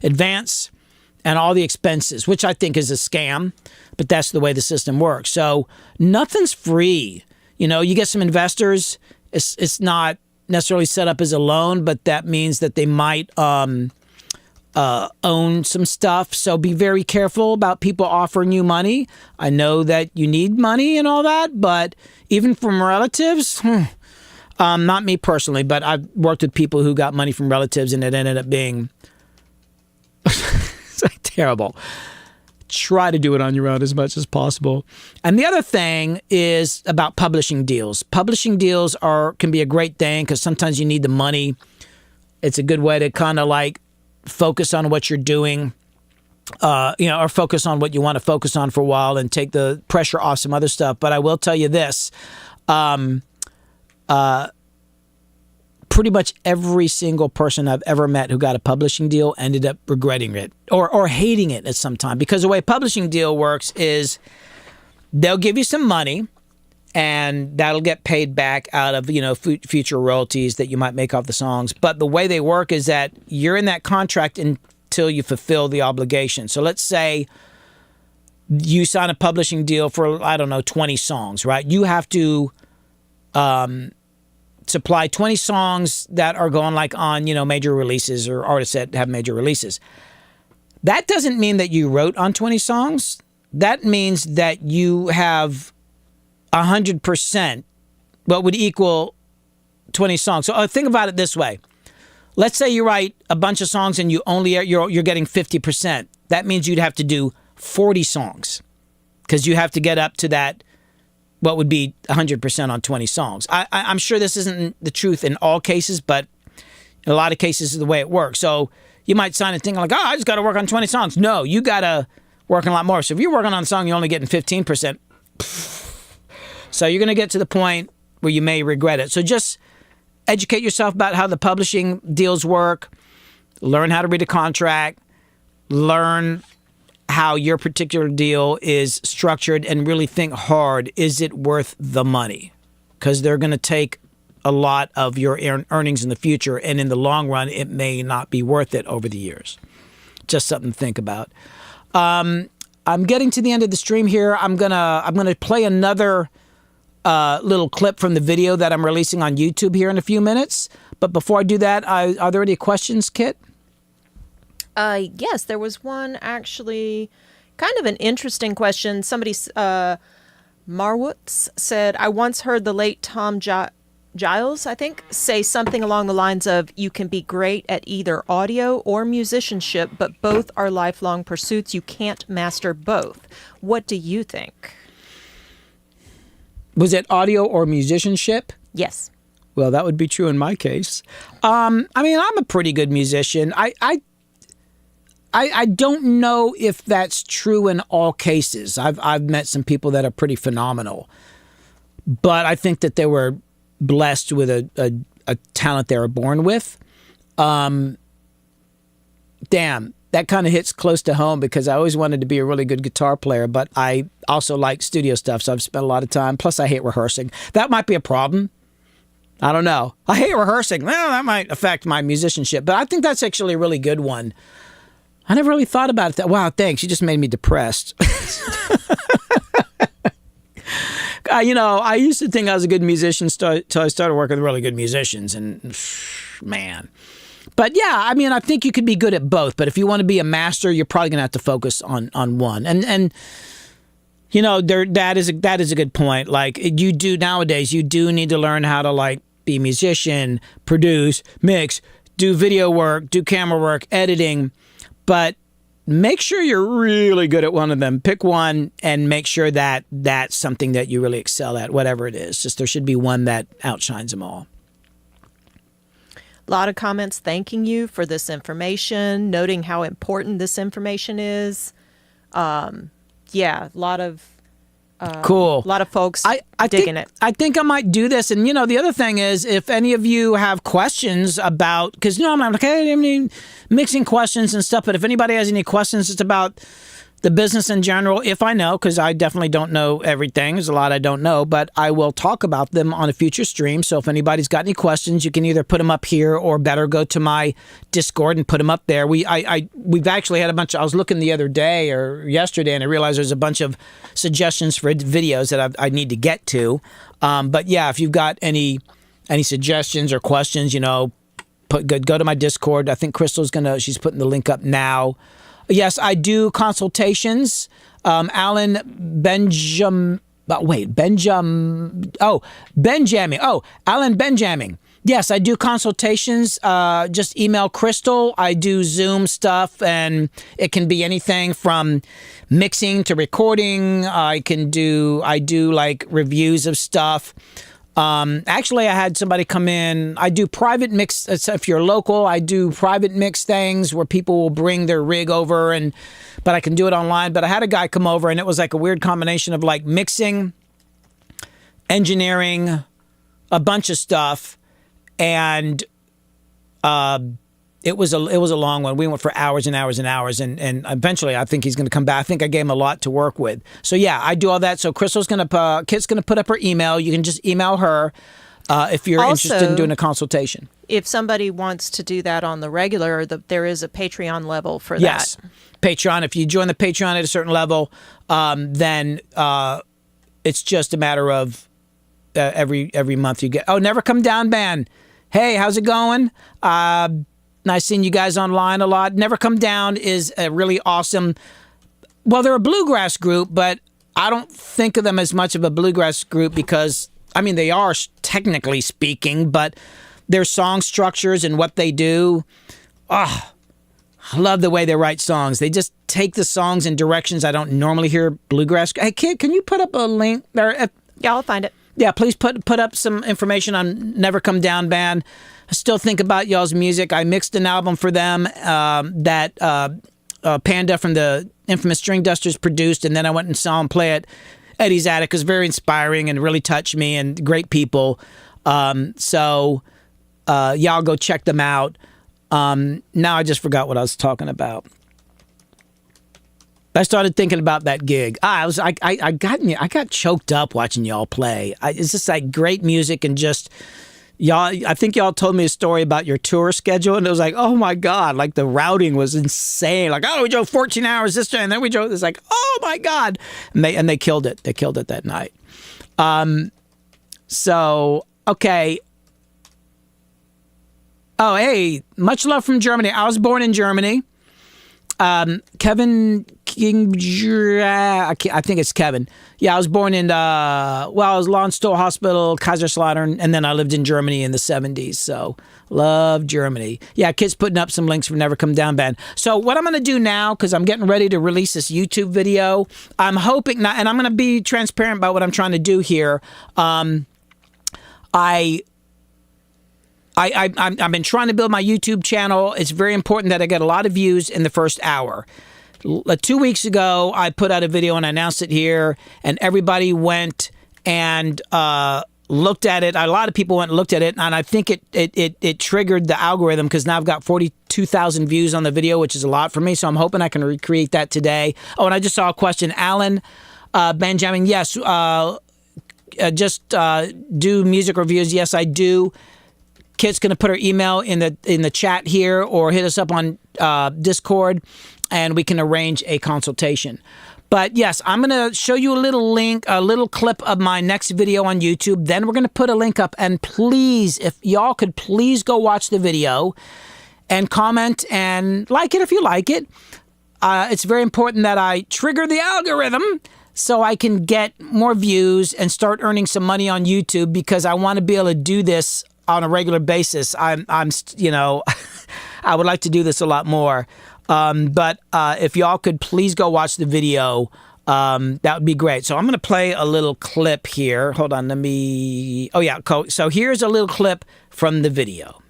advance and all the expenses, which I think is a scam, but that's the way the system works. So nothing's free. You get some investors. It's not necessarily set up as a loan, but that means that they might own some stuff. So be very careful about people offering you money. I know that you need money and all that, but even from relatives, not me personally, but I've worked with people who got money from relatives and it ended up being terrible. Try to do it on your own as much as possible. And the other thing is about publishing deals. Publishing deals can be a great thing because sometimes you need the money. It's a good way to kind of focus on what you're doing, or focus on what you want to focus on for a while and take the pressure off some other stuff. But I will tell you this, pretty much every single person I've ever met who got a publishing deal ended up regretting it or hating it at some time. Because the way a publishing deal works is they'll give you some money and that'll get paid back out of, future royalties that you might make off the songs. But the way they work is that you're in that contract until you fulfill the obligation. So let's say you sign a publishing deal for, 20 songs, right? You have to supply 20 songs that are going on, major releases or artists that have major releases. That doesn't mean that you wrote on 20 songs. That means that you have 100%, what would equal 20 songs. So think about it this way. Let's say you write a bunch of songs and you're getting 50%. That means you'd have to do 40 songs because you have to get up to that, what would be 100% on 20 songs. I'm sure this isn't the truth in all cases, but in a lot of cases is the way it works. So you might sign a thing I just got to work on 20 songs. No, you got to work on a lot more. So if you're working on a song, you're only getting 15%. So you're going to get to the point where you may regret it. So just educate yourself about how the publishing deals work. Learn how to read a contract. Learn how your particular deal is structured and really think hard. Is it worth the money? Because they're going to take a lot of your earnings in the future, and in the long run, it may not be worth it over the years. Just something to think about. I'm getting to the end of the stream here. I'm gonna play another little clip from the video that I'm releasing on YouTube here in a few minutes. But before I do that, are there any questions, Kit?
Yes, there was one actually, kind of an interesting question. Somebody, Marwoots said, I once heard the late Tom Giles, I think, say something along the lines of, you can be great at either audio or musicianship, but both are lifelong pursuits. You can't master both. What do you think?
Was it audio or musicianship?
Yes.
Well, that would be true in my case. I mean, I'm a pretty good musician. I don't know if that's true in all cases. I've met some people that are pretty phenomenal, but I think that they were blessed with a talent they were born with. Damn, that kind of hits close to home because I always wanted to be a really good guitar player, but I also like studio stuff, so I've spent a lot of time. Plus, I hate rehearsing. That might be a problem. I don't know. I hate rehearsing. Well, that might affect my musicianship, but I think that's actually a really good one. I never really thought about it. Wow, thanks. You just made me depressed. I used to think I was a good musician until I started working with really good musicians, and man. But yeah, I mean, I think you could be good at both. But if you want to be a master, you're probably going to have to focus on one. And that is a good point. Like you do nowadays, you do need to learn how to like be a musician, produce, mix, do video work, do camera work, editing. But make sure you're really good at one of them. Pick one and make sure that that's something that you really excel at, whatever it is. Just there should be one that outshines them all.
A lot of comments thanking you for this information, noting how important this information is. Yeah, a lot of
cool.
A lot of folks digging it.
I think I might do this. And, the other thing is, if any of you have questions about, because, I'm like, hey, I mean, mixing questions and stuff, but if anybody has any questions, it's about the business in general, if I know, because I definitely don't know everything. There's a lot I don't know, but I will talk about them on a future stream. So if anybody's got any questions, you can either put them up here or better go to my Discord and put them up there. We've actually had a bunch. I was looking the other day or yesterday, and I realized there's a bunch of suggestions for videos that I need to get to. But yeah, if you've got any suggestions or questions, go to my Discord. I think Crystal's she's putting the link up now. Yes, I do consultations. Alan Benjamin. Benjamin. Alan Benjamin. Yes, I do consultations. Just email Crystal. I do Zoom stuff, and it can be anything from mixing to recording. I do like reviews of stuff. Actually, I had somebody come in. I do private mix. If you're local, I do private mix things where people will bring their rig over, but I can do it online. But I had a guy come over, and it was like a weird combination of like mixing, engineering, a bunch of stuff, and it was a long one. We went for hours and hours and hours, and eventually I think he's going to come back. I think I gave him a lot to work with. So yeah, I do all that. So Kit's going to put up her email. You can just email her if you're interested in doing a consultation.
If somebody wants to do that on the regular, there is a Patreon level for that.
Yes, Patreon. If you join the Patreon at a certain level, then it's just a matter of every month you get. Oh, Never Come Down Band. Hey, how's it going? Nice seeing you guys online a lot. Never Come Down is a really awesome. Well, they're a bluegrass group, but I don't think of them as much of a bluegrass group because, I mean, they are technically speaking, but their song structures and what they do, I love the way they write songs. They just take the songs in directions I don't normally hear bluegrass. Hey, Kid, can you put up a link there?
Yeah, I'll find it.
Yeah, please put up some information on Never Come Down Band. I still think about y'all's music. I mixed an album for them that Panda from the infamous String Dusters produced, and then I went and saw him play at Eddie's Attic. It was very inspiring and really touched me, and great people. So y'all go check them out. Now I just forgot what I was talking about. I started thinking about that gig. I got choked up watching y'all play. It's just like great music and just y'all, I think y'all told me a story about your tour schedule, and it was like, oh my God, like the routing was insane. Like, oh, we drove 14 hours this day, and then we drove. It's like, oh my God, and they killed it. They killed it that night. So okay. Oh, hey, much love from Germany. I was born in Germany. Kevin King, I think it's Kevin. Yeah, I was born in, I was Landstuhl Hospital, Kaiserslautern, and then I lived in Germany in the 70s. So, love Germany. Yeah, kids putting up some links for Never Come Down Band. So, what I'm going to do now, because I'm getting ready to release this YouTube video, I'm hoping not, and I'm going to be transparent about what I'm trying to do here. I've been trying to build my YouTube channel. It's very important that I get a lot of views in the first hour. 2 weeks ago, I put out a video and I announced it here, and everybody went and looked at it. A lot of people went and looked at it, and I think it triggered the algorithm, because now I've got 42,000 views on the video, which is a lot for me, so I'm hoping I can recreate that today. Oh, and I just saw a question. Alan Benjamin, yes, just do music reviews. Yes, I do. Kit's going to put her email in the chat here, or hit us up on Discord, and we can arrange a consultation. But yes, I'm going to show you a little clip of my next video on YouTube. Then we're going to put a link up. And please, if y'all could please go watch the video and comment and like it if you like it. It's very important that I trigger the algorithm so I can get more views and start earning some money on YouTube, because I want to be able to do this on a regular basis. I'm you know, I would like to do this a lot more. But if y'all could please go watch the video, that would be great. So I'm going to play a little clip here. Hold on, let me... Oh, yeah, cool. So here's a little clip from the video.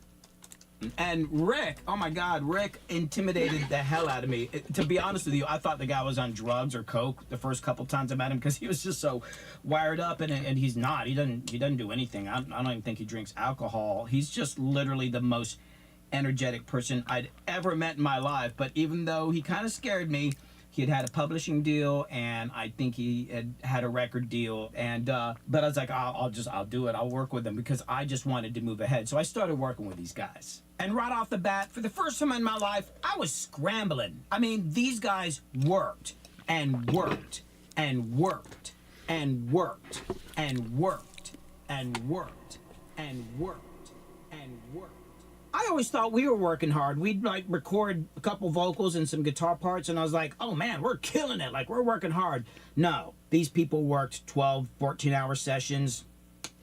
And Rick, oh my God, Rick intimidated the hell out of me. To be honest with you, I thought the guy was on drugs or coke the first couple times I met him, because he was just so wired up, and he's not. He doesn't do anything. I don't even think he drinks alcohol. He's just literally the most energetic person I'd ever met in my life. But even though he kind of scared me, he had a publishing deal, and I think he had a record deal. And but I was like, I'll do it. I'll work with him, because I just wanted to move ahead. So I started working with these guys. And right off the bat, for the first time in my life, I was scrambling. I mean, these guys worked and worked and worked and worked and worked and worked and worked and worked. I always thought we were working hard. We'd like record a couple vocals and some guitar parts, and I was like, oh man, we're killing it. Like, we're working hard. No, these people worked 12, 14-hour sessions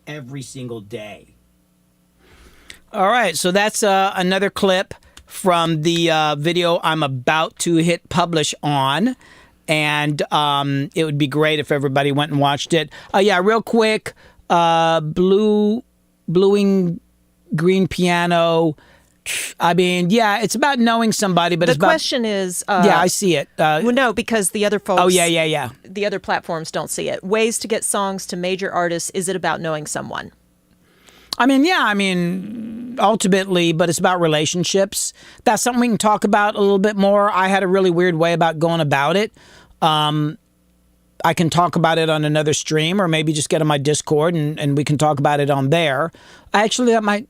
every single day. All right, so that's another clip from the video I'm about to hit publish on. And it would be great if everybody went and watched it. Yeah, real quick, bluing green piano. I mean, yeah, it's about knowing somebody, but
the question is...
yeah, I see it.
Well, no, because the other folks...
Oh, yeah.
The other platforms don't see it. Ways to get songs to major artists. Is it about knowing someone?
I mean, yeah, I mean, ultimately, but it's about relationships. That's something we can talk about a little bit more. I had a really weird way about going about it. I can talk about it on another stream, or maybe just get on my Discord and we can talk about it on there. Actually, that might...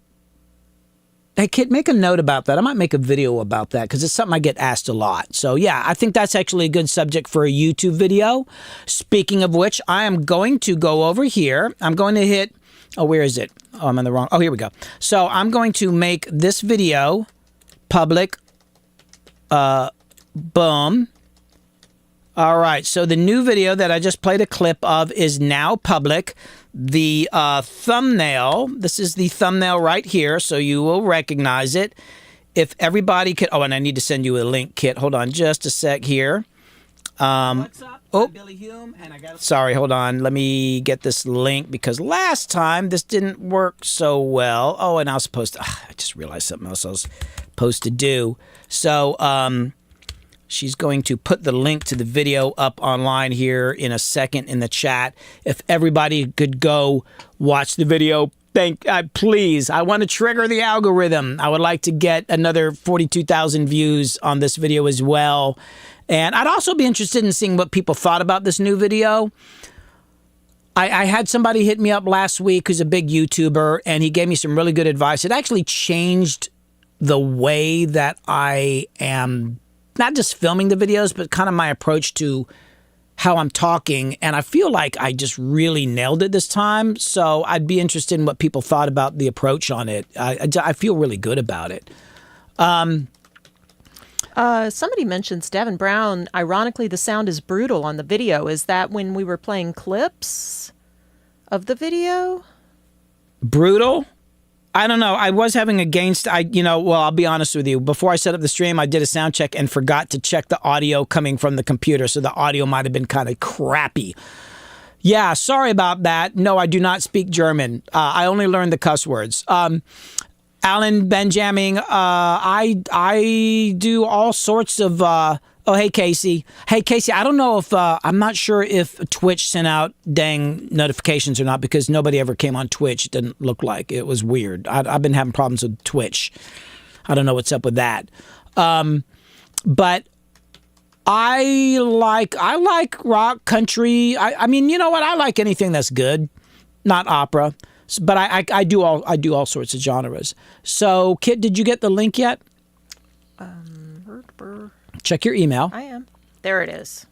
Hey, kid, make a note about that. I might make a video about that, because it's something I get asked a lot. So, yeah, I think that's actually a good subject for a YouTube video. Speaking of which, I am going to go over here. I'm going to hit... Oh, where is it? Oh, I'm on the wrong... Oh, here we go. So, I'm going to make this video public. Boom. All right, so the new video that I just played a clip of is now public. The thumbnail, this is the thumbnail right here, so you will recognize it. If everybody could... Oh, and I need to send you a link, Kit. Hold on just a sec here. What's up? Oh, I'm Billy Hume, and I got... Sorry, hold on. Let me get this link, because last time this didn't work so well. Oh, and I was supposed to... I just realized something else I was supposed to do. So, she's going to put the link to the video up online here in a second in the chat. If everybody could go watch the video, please. I want to trigger the algorithm. I would like to get another 42,000 views on this video as well. And I'd also be interested in seeing what people thought about this new video. I had somebody hit me up last week who's a big YouTuber, and he gave me some really good advice. It actually changed the way that I am not just filming the videos, but kind of my approach to how I'm talking. And I feel like I just really nailed it this time. So I'd be interested in what people thought about the approach on it. I feel really good about it.
Somebody mentions Devin Brown. Ironically, the sound is brutal on the video. Is that when we were playing clips of the video?
Brutal? I don't know. I was having I'll be honest with you. Before I set up the stream, I did a sound check and forgot to check the audio coming from the computer. So the audio might have been kind of crappy. Yeah, sorry about that. No, I do not speak German. I only learned the cuss words. Alan Benjamin, I do all sorts of, hey, Casey. Hey, Casey, I don't know if, I'm not sure if Twitch sent out dang notifications or not, because nobody ever came on Twitch. It didn't look like. It was weird. I've been having problems with Twitch. I don't know what's up with that. But I like rock, country. I mean, you know what? I like anything that's good, not opera. But I do all sorts of genres. So, Kit, did you get the link yet? Check your email.
I am. There it is.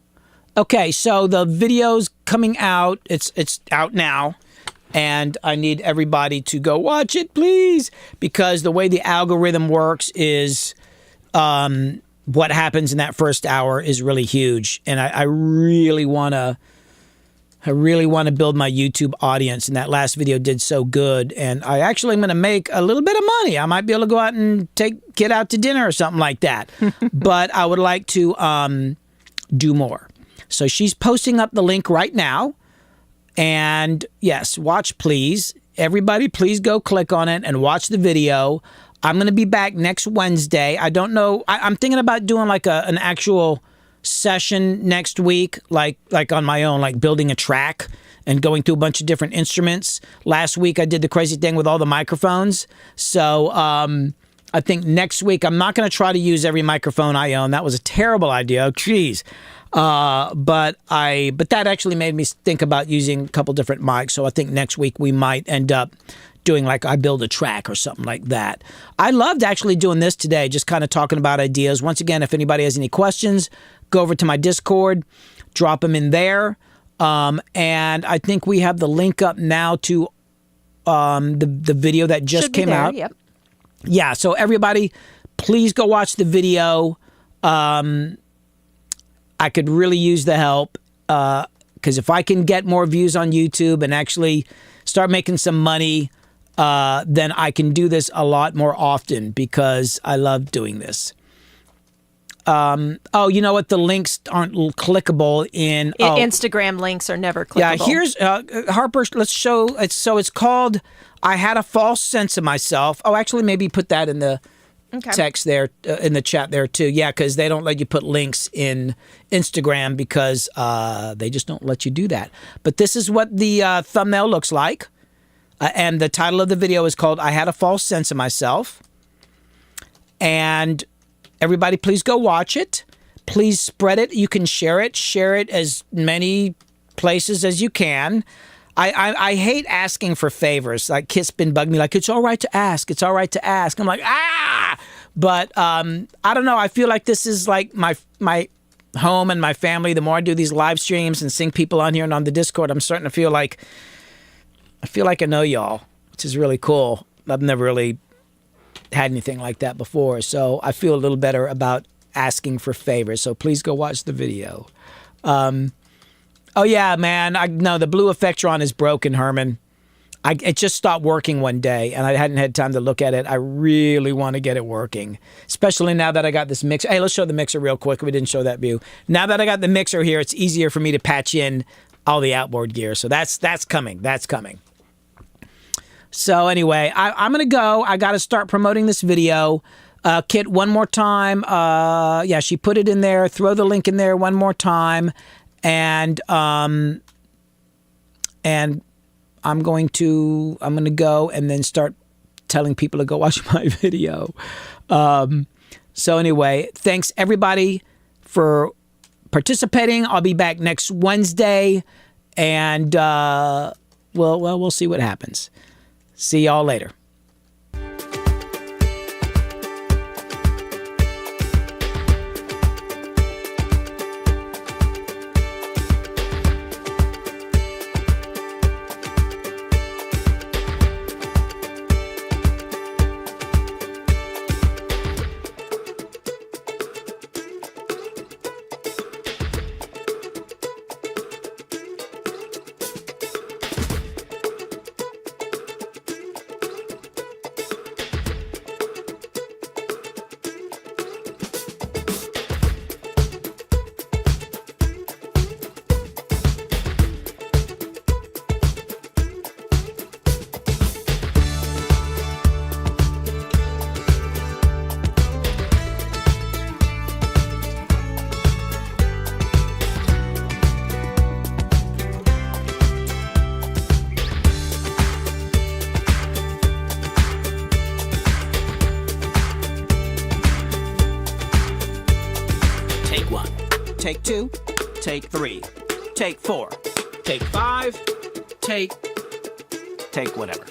Okay, so the video's coming out. It's out now, and I need everybody to go watch it, please, because the way the algorithm works is what happens in that first hour is really huge, and I really want to. I really want to build my YouTube audience, and that last video did so good. And I actually am going to make a little bit of money. I might be able to go out and take Kid out to dinner or something like that. But I would like to do more. So she's posting up the link right now. And yes, watch please. Everybody, please go click on it and watch the video. I'm going to be back next Wednesday. I don't know. I'm thinking about doing like an actual session next week, like on my own, like building a track and going through a bunch of different instruments. Last week I did the crazy thing with all the microphones. So I think next week I'm not going to try to use every microphone I own. That was a terrible idea. Jeez. But that actually made me think about using a couple different mics. So I think next week we might end up doing like I build a track or something like that. I loved actually doing this today, just kind of talking about ideas. Once again, if anybody has any questions, go over to my Discord, drop them in there. And I think we have the link up now to the video that just came out.
Yep.
Yeah, so everybody, please go watch the video. I could really use the help, because if I can get more views on YouTube and actually start making some money, then I can do this a lot more often, because I love doing this. Oh, you know what? The links aren't clickable in
Instagram links are never clickable.
Yeah, here's Harper. Let's show. It's called "I Had a False Sense of Myself." Oh, actually, maybe put that in the text there in the chat there too. Yeah, because they don't let you put links in Instagram because they just don't let you do that. But this is what the thumbnail looks like, and the title of the video is called "I Had a False Sense of Myself," and everybody, please go watch it. Please spread it. You can share it. Share it as many places as you can. I hate asking for favors. Like, Kit's been bugging me, like, it's all right to ask. It's all right to ask. I'm like, But I don't know. I feel like this is like my home and my family. The more I do these live streams and sing people on here and on the Discord, I'm starting to feel like I know y'all, which is really cool. I've never really had anything like that before, so I feel a little better about asking for favors. So please go watch the video. Oh yeah, man, no, the blue Effectron is broken, Herman. It just stopped working one day, and I hadn't had time to look at it. I really want to get it working, especially now that I got this mixer. Hey, let's show the mixer real quick. We didn't show that view. Now that I got the mixer here, it's easier for me to patch in all the outboard gear. So that's coming. That's coming. So anyway, I'm going to go. I got to start promoting this video. Kit, one more time. Yeah, she put it in there. Throw the link in there one more time. And I'm going to go and then start telling people to go watch my video. So anyway, thanks everybody for participating. I'll be back next Wednesday. and we'll see what happens. See y'all later.
Take 1, take 2, take 3, take 4, take 5, take whatever.